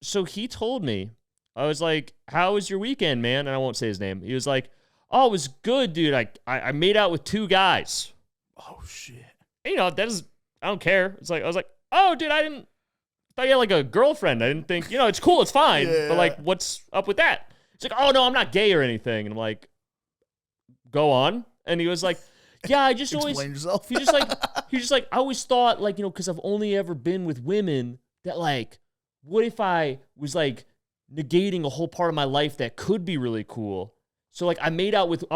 so he told me, I was like, "How was your weekend, man?" And I won't say his name. He was like, "Oh, it was good, dude. I made out with 2 guys." Oh, shit. And, I don't care. I was like, "Oh, dude, I thought you had like a girlfriend. I didn't think, it's cool, it's fine. Yeah. But like, what's up with that?" It's like, "Oh no, I'm not gay or anything." And I'm like, "Go on." And he was like, "Yeah, I just always," Explain yourself. he's just like, "I always thought like, because I've only ever been with women that like, what if I was like negating a whole part of my life that could be really cool? So like I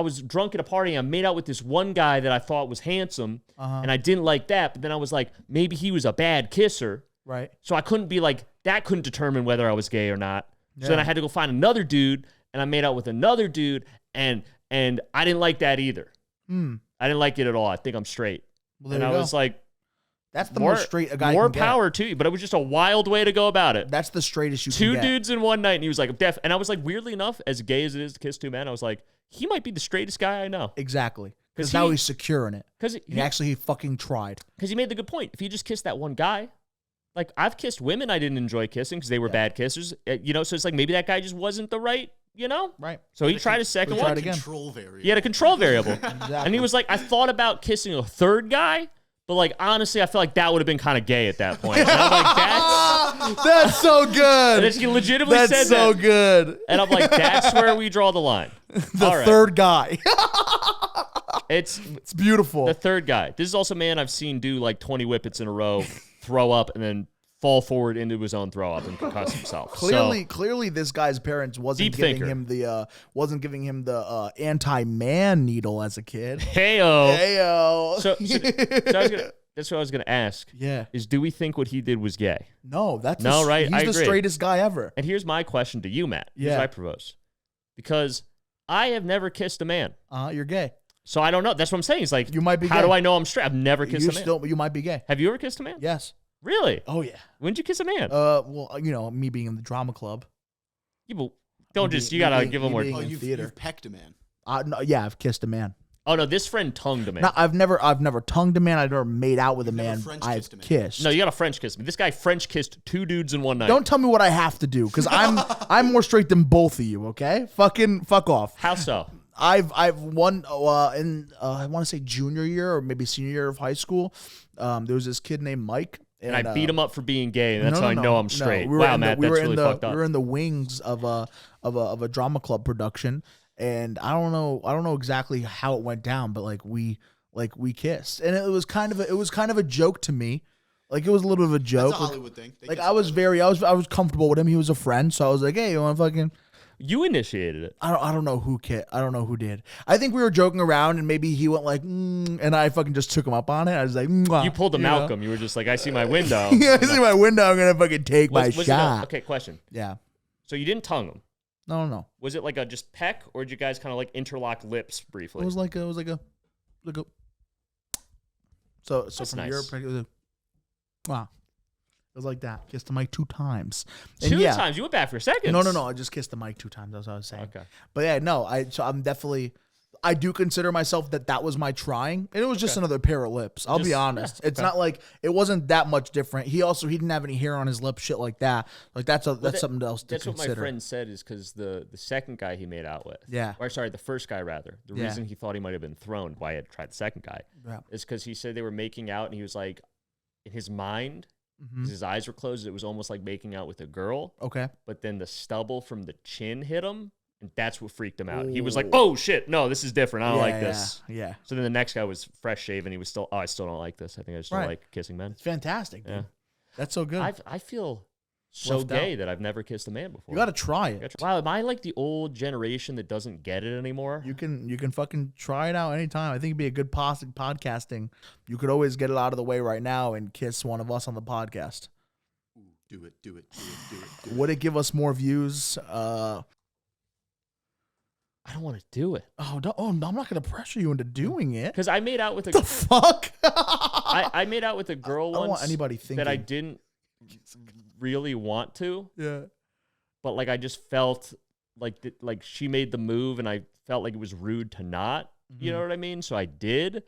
was drunk at a party and I made out with this one guy that I thought was handsome and I didn't like that. But then I was like, maybe he was a bad kisser. Right. So I couldn't be like, that couldn't determine whether I was gay or not. Yeah. So then I had to go find another dude and I made out with another dude and I didn't like that either. I didn't like it at all. I think I'm straight." Well, and I was like, that's the most straight a guy more can power to you, but it was just a wild way to go about it. That's the straightest you 2 can get. dudes in one night, and he was like, and I was like, weirdly enough, as gay as it is to kiss 2 men, I was like, he might be the straightest guy I know. Exactly. Because 'Cause now he- he's secure in it. Because He fucking tried. he made the good point. If you just kissed that one guy, like I've kissed women I didn't enjoy kissing because they were bad kissers, so it's like maybe that guy just wasn't the right, Right. So he tried a second tried one. again. Control variable. He had a control variable. Exactly. And he was like, I thought about kissing a 3rd guy, but like honestly, I feel like that would have been kind of gay at that point. And I'm like, That's so good. and he legitimately That's said so that. good. And I'm like, that's where we draw the line. The All right. 3rd guy. It's It's beautiful. the 3rd guy. This is also a man I've seen do like 20 whippets in a row, throw up, and then fall forward into his own throw up and concuss himself. Clearly, this guy's parents wasn't Deep giving thinker. him the anti-man needle as a kid. Heyo. Heyo. That's what I was gonna ask. Yeah. Is do we think what he did was gay? No, that's No, right? He's I the agree. straightest guy ever. And here's my question to you, Matt. Here's Yeah. what I propose. Because I have never kissed a man. You're gay. So I don't know. That's what I'm saying. It's like, You might be how gay. do I know I'm straight? I've never kissed a man. You might be gay. Have you ever kissed a man? Yes. Really? Oh yeah. When did you kiss a man? Well, me being in the drama club. You gotta give him more. being Oh, in you've theater. pecked a man. No, yeah, I've kissed a man. Oh no, this friend tongued a man. No, I've never tongued a man. I've never made out with a never man. French I've kissed a man. kissed. No, you got to French kiss me. This guy French kissed 2 dudes in one night. Don't tell me what I have to do, because I'm more straight than both of you. Okay, fuck off. How so? I've won in I want to say junior year or maybe senior year of high school. There was this kid named Mike, And I beat him up for being gay, and that's how I know I'm straight. We were Wow, in Matt, we that's were really in the, fucked up. We were in the wings of a drama club production, and I don't know exactly how it went down, but we kissed, and it was kind of a joke to me. Like, it was a little bit of a joke. That's a Hollywood thing. They Like, kiss I was each other. I was comfortable with him. He was a friend, so I was like, hey, you want to fucking. You initiated it. I don't know who did. I think we were joking around, and maybe he went like, and I fucking just took him up on it. I was like, You pulled a Malcolm. You were just like, I see my window. Yeah, I see my window. I'm gonna fucking take my Was it shot. okay, question. Yeah. So you didn't tongue him. No. Was it like a just peck, or did you guys kind of like interlock lips briefly? It was like a. So That's from nice. Europe, it was wow. It was like that. Kissed the mic 2 times. And Two yeah, times. You went back for seconds. No. I just kissed the mic 2 times. That's what I was saying. Okay. But yeah, no. I'm definitely. I do consider myself that was my trying, and it was just another pair of lips. I'll be honest. yeah, It's okay. not like it wasn't that much different. He didn't have any hair on his lips, shit like that. Like that's something else to That's consider. what my friend said is because the second guy he made out with, Yeah. or sorry, the first guy rather, the Yeah. reason he thought he might have been thrown, why he had tried the second guy, Yeah. is because he said they were making out, and he was like, in his mind, Mm-hmm. His eyes were closed. It was almost like making out with a girl. Okay. But then the stubble from the chin hit him, and that's what freaked him out. Ooh. He was like, "Oh shit, no, this is different. I don't like yeah, this." Yeah. So then the next guy was fresh shaven. He was still, I still don't like this. I think I just don't like kissing men. It's fantastic, dude. Yeah. That's so good. I feel so Left gay out. that I've never kissed a man before. You got to try it. Wow, am I like the old generation that doesn't get it anymore? You can fucking try it out anytime. I think it'd be a good podcasting. You could always get it out of the way right now and kiss one of us on the podcast. Ooh, do it. Would it give us more views? I don't want to do it. I'm not going to pressure you into doing it. Because I made out with The fuck? I made out with a girl I don't once want anybody thinking that I didn't really want to. Yeah. But like I just felt like she made the move, and I felt like it was rude to not. You know what I mean? So I did,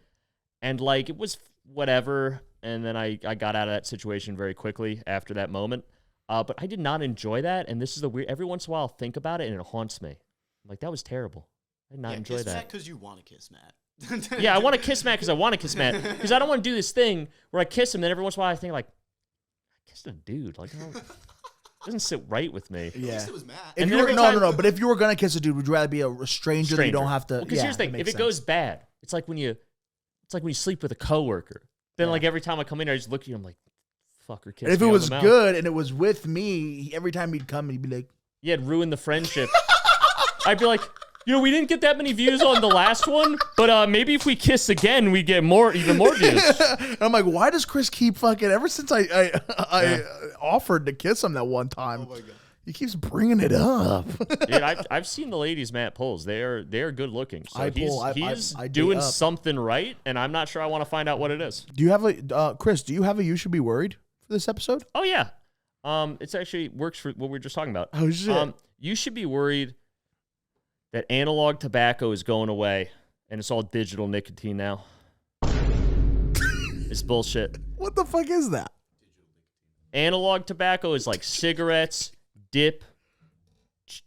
and like it was whatever. And then I got out of that situation very quickly after that moment. But I did not enjoy that. And this is the weird. Every once in a while, I'll think about it, and it haunts me. I'm like, that was terrible. I did not enjoy kiss that. Matt because you want to kiss Matt. Yeah, I want to kiss Matt because I want to kiss Matt, because I don't want to do this thing where I kiss him, then every once in a while I think like, I kissed a dude. Like, it doesn't sit right with me. Yeah. At least it was Matt. If And you then were, every no, time- no. But if you were gonna kiss a dude, would you rather be a stranger that you don't have to? Because here's the thing: if it goes bad, it's like when you sleep with a coworker. Then like every time I come in, I just look at you. I'm like, fucker, kiss if me it on was the mouth. good and it was with me, every time he'd come, he'd be like, Yeah, it'd ruin the friendship. I'd be like, we didn't get that many views on the last one, but maybe if we kiss again, we get even more views. and I'm like, why does Chris keep fucking? Ever since I offered to kiss him that one time, Oh my god. he keeps bringing it up. Dude, I've seen the ladies Matt pulls. They're good looking. So he's I doing date up. something right, and I'm not sure I want to find out what it is. Do you have a Chris? Do you have a you should be worried for this episode? Oh yeah. It's actually works for what we were just talking about. Oh shit. You should be worried that analog tobacco is going away, and it's all digital nicotine now. It's bullshit. What the fuck is that? Analog tobacco is like cigarettes, dip,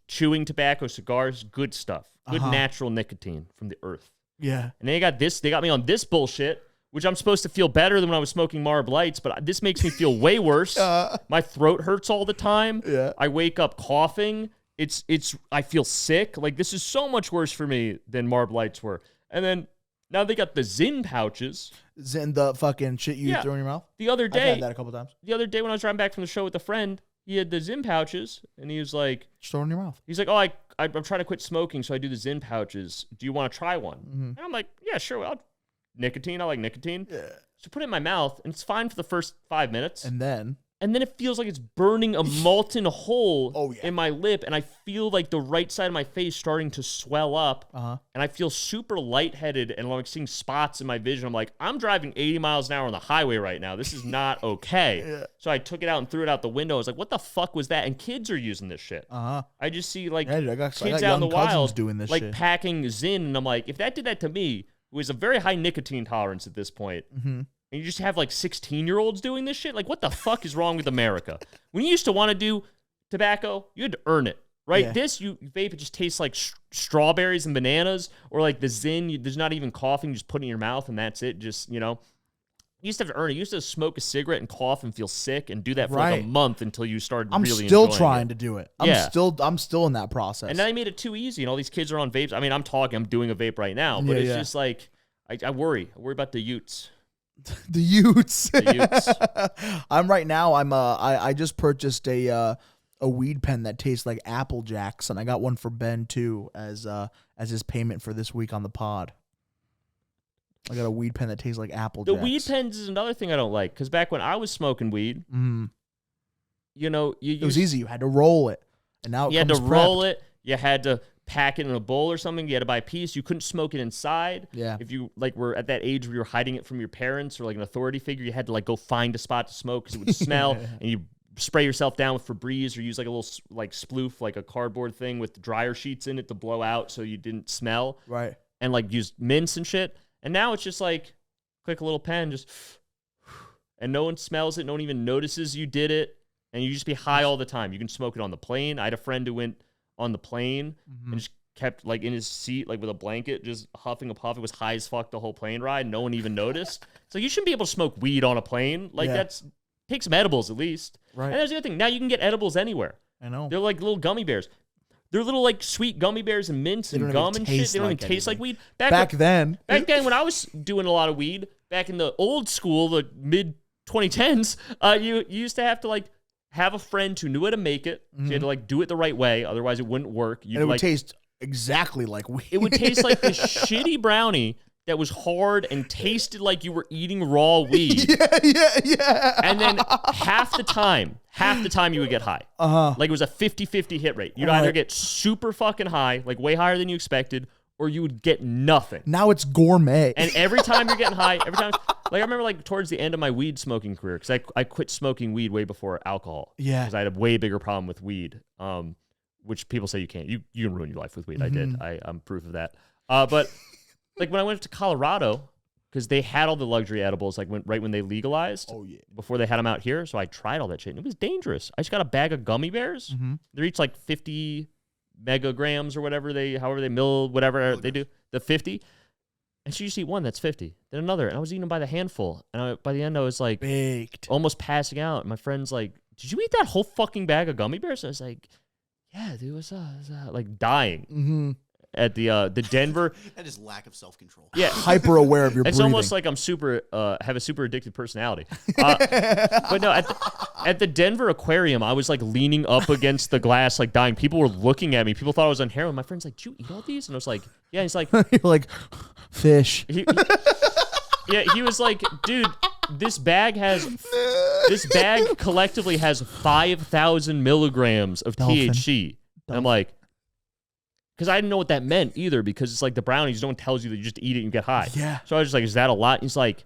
chewing tobacco, cigars, good stuff. Good natural nicotine from the earth. Yeah. And they got me on this bullshit, which I'm supposed to feel better than when I was smoking Marb Lights, but this makes me feel way worse. My throat hurts all the time. Yeah. I wake up coughing. I feel sick. Like, this is so much worse for me than Marb Lights were. And then now they got the Zyn pouches. Zyn, the fucking shit you throw in your mouth? The other I've day, had that a couple times. the other day when I was driving back from the show with a friend, he had the Zyn pouches, and he was like, Just throw it in your mouth. he's like, oh, I'm trying to quit smoking, so I do the Zyn pouches. Do you want to try one? And I'm like, yeah, sure. Nicotine. I like nicotine. Yeah. So put it in my mouth, and it's fine for the first 5 minutes. And then It feels like it's burning a molten hole yeah. in my lip, and I feel like the right side of my face starting to swell up, and I feel super lightheaded, and I'm like seeing spots in my vision. I'm like, I'm driving 80 miles an hour on the highway right now. This is not okay. Yeah. So I took it out and threw it out the window. I was like, what the fuck was that? And kids are using this shit. I just see like Yeah, dude, I got kids out in the young cousins wild doing this like shit. packing Zyn, and I'm like, if that did that to me, who is a very high nicotine tolerance at this point, and you just have like 16-year-olds doing this shit, like what the fuck is wrong with America? When you used to want to do tobacco, you had to earn it, right? Yeah. This, you vape, it just tastes like strawberries and bananas, or like the Zyn, there's not even coughing, you just put it in your mouth and that's it. Just, you used to have to earn it. You used to smoke a cigarette and cough and feel sick and do that for like a month until you started I'm really still enjoying trying it. to do it. Yeah. I'm still in that process. And then they made it too easy, and all these kids are on vapes. I mean, I'm doing a vape right now, but it's just like, I worry. I worry about the Utes. The Utes. The Utes. I'm right now. I just purchased a weed pen that tastes like Apple Jacks, and I got one for Ben too as his payment for this week on the pod. I got a weed pen that tastes like Apple The Jacks. weed pens is another thing I don't like, because back when I was smoking weed, it was easy. You had to roll it, and now you had to roll it. You had to pack it in a bowl or something. You had to buy a piece. You couldn't smoke it inside. Yeah. If you were at that age where you were hiding it from your parents or like an authority figure, you had to go find a spot to smoke because it would smell, and you spray yourself down with Febreze or use like a little sploof, like a cardboard thing with dryer sheets in it to blow out so you didn't smell. Right. And use mints and shit. And now it's just like click a little pen, just and no one smells it. No one even notices you did it. And you just be high all the time. You can smoke it on the plane. I had a friend who went on the plane and just kept in his seat with a blanket, just huffing a puff. It was high as fuck the whole plane ride. No one even noticed. So you shouldn't be able to smoke weed on a plane. That's take some edibles at least. Right. And there's the other thing. Now you can get edibles anywhere. I know. They're like little gummy bears. They're little like sweet gummy bears and mints and gum and shit. They don't even taste like weed. Back then when I was doing a lot of weed, back in the old school, the mid 2010s, you used to have to like have a friend who knew how to make it. So you had to like do it the right way, otherwise it wouldn't work. And it would taste exactly like weed. It would taste like this shitty brownie that was hard and tasted like you were eating raw weed. Yeah. And then half the time you would get high. Like it was a 50-50 hit rate. You'd either get super fucking high, like way higher than you expected, or you would get nothing. Now it's gourmet. And every time you're getting high, like I remember like towards the end of my weed smoking career, because I quit smoking weed way before alcohol. Yeah. Because I had a way bigger problem with weed, which people say you can't. You can ruin your life with weed. I did. I'm proof of that. But like when I went to Colorado, because they had all the luxury edibles like right when they legalized. Oh yeah. Before they had them out here, so I tried all that shit, and it was dangerous. I just got a bag of gummy bears. They're each like 50 megagrams or whatever they do, the 50. And so you just eat one, that's 50. Then another, and I was eating them by the handful. And by the end, I was like baked, almost passing out. And my friend's like, "Did you eat that whole fucking bag of gummy bears?" I was like, "Yeah, dude, what's up?" Like dying. At the Denver. That is lack of self-control. Yeah. Hyper aware of your breathing. It's almost like I'm have a super addicted personality. But no, at the Denver aquarium, I was like leaning up against the glass, like dying. People were looking at me. People thought I was on heroin. My friend's like, "Did you eat all these?" And I was like, "Yeah." He's like, you're like, fish. He was like, "Dude, this bag collectively has 5,000 milligrams of THC." And I'm like, because I didn't know what that meant either, because it's like the brownies don't tells you that you just eat it and you get high. Yeah. So I was just like, "Is that a lot?" And he's like,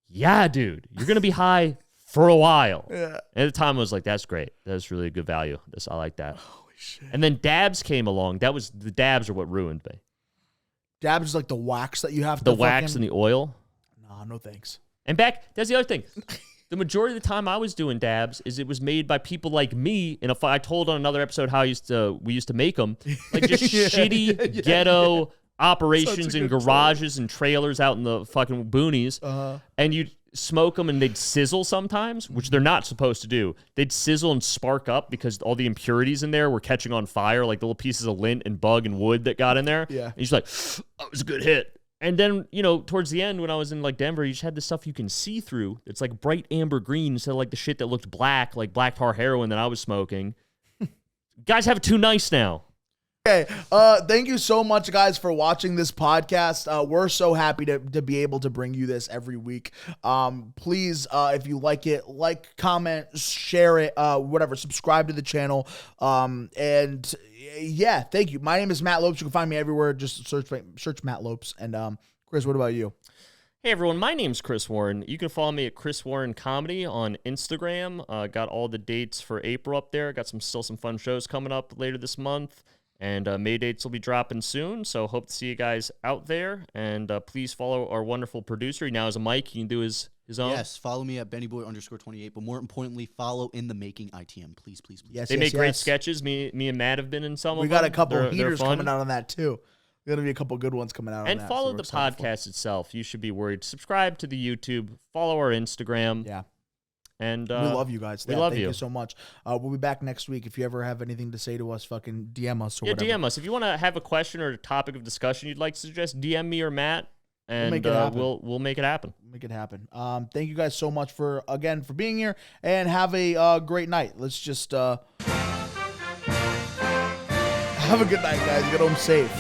"Yeah, dude, you're going to be high for a while." Yeah. And at the time I was like, "That's great. That's really a good value. I like that." Holy shit. And then dabs came along. The dabs are what ruined me. Dabs is like the wax that you have to The wax and the oil. Nah, no thanks. And that's the other thing. The majority of the time I was doing dabs is it was made by people like me. And if I told on another episode how we used to make them, like just shitty ghetto operations in garages and trailers out in the fucking boonies. And you'd smoke them and they'd sizzle sometimes, which they're not supposed to do. They'd sizzle and spark up because all the impurities in there were catching on fire, like the little pieces of lint and bug and wood that got in there. Yeah. And you're like, "That was a good hit." And then, towards the end when I was in like Denver, you just had this stuff you can see through. It's like bright amber green instead of like the shit that looked black, like black tar heroin that I was smoking. Guys have it too nice now. Okay. Thank you so much, guys, for watching this podcast. We're so happy to be able to bring you this every week. Please, if you like it, comment, share it, whatever, subscribe to the channel. And yeah, thank you. My name is Matt Lopes. You can find me everywhere. Just search Matt Lopes. And Chris, what about you? Hey everyone, my name's Chris Warren. You can follow me at Chris Warren Comedy on Instagram. Got all the dates for April up there. Got still some fun shows coming up later this month. And May dates will be dropping soon, so hope to see you guys out there. And please follow our wonderful producer. He now has a mic. He can do his own. Yes, follow me at BennyBoy_28. But more importantly, follow In the Making ITM. Please. Yes, they make great sketches. Me and Matt have been in some of them. We got a couple heaters coming out on that, too. There's going to be a couple good ones coming out on that. And follow the podcast itself. You should be worried. Subscribe to the YouTube. Follow our Instagram. Yeah. And we love you guys. We love you. Thank you so much. We'll be back next week. If you ever have anything to say to us, fucking DM us or whatever. DM us. If you want to have a question or a topic of discussion you'd like to suggest, DM me or Matt, and we'll make it happen. Make it happen. Thank you guys so much for being here, and have a great night. Let's just have a good night, guys. Get home safe.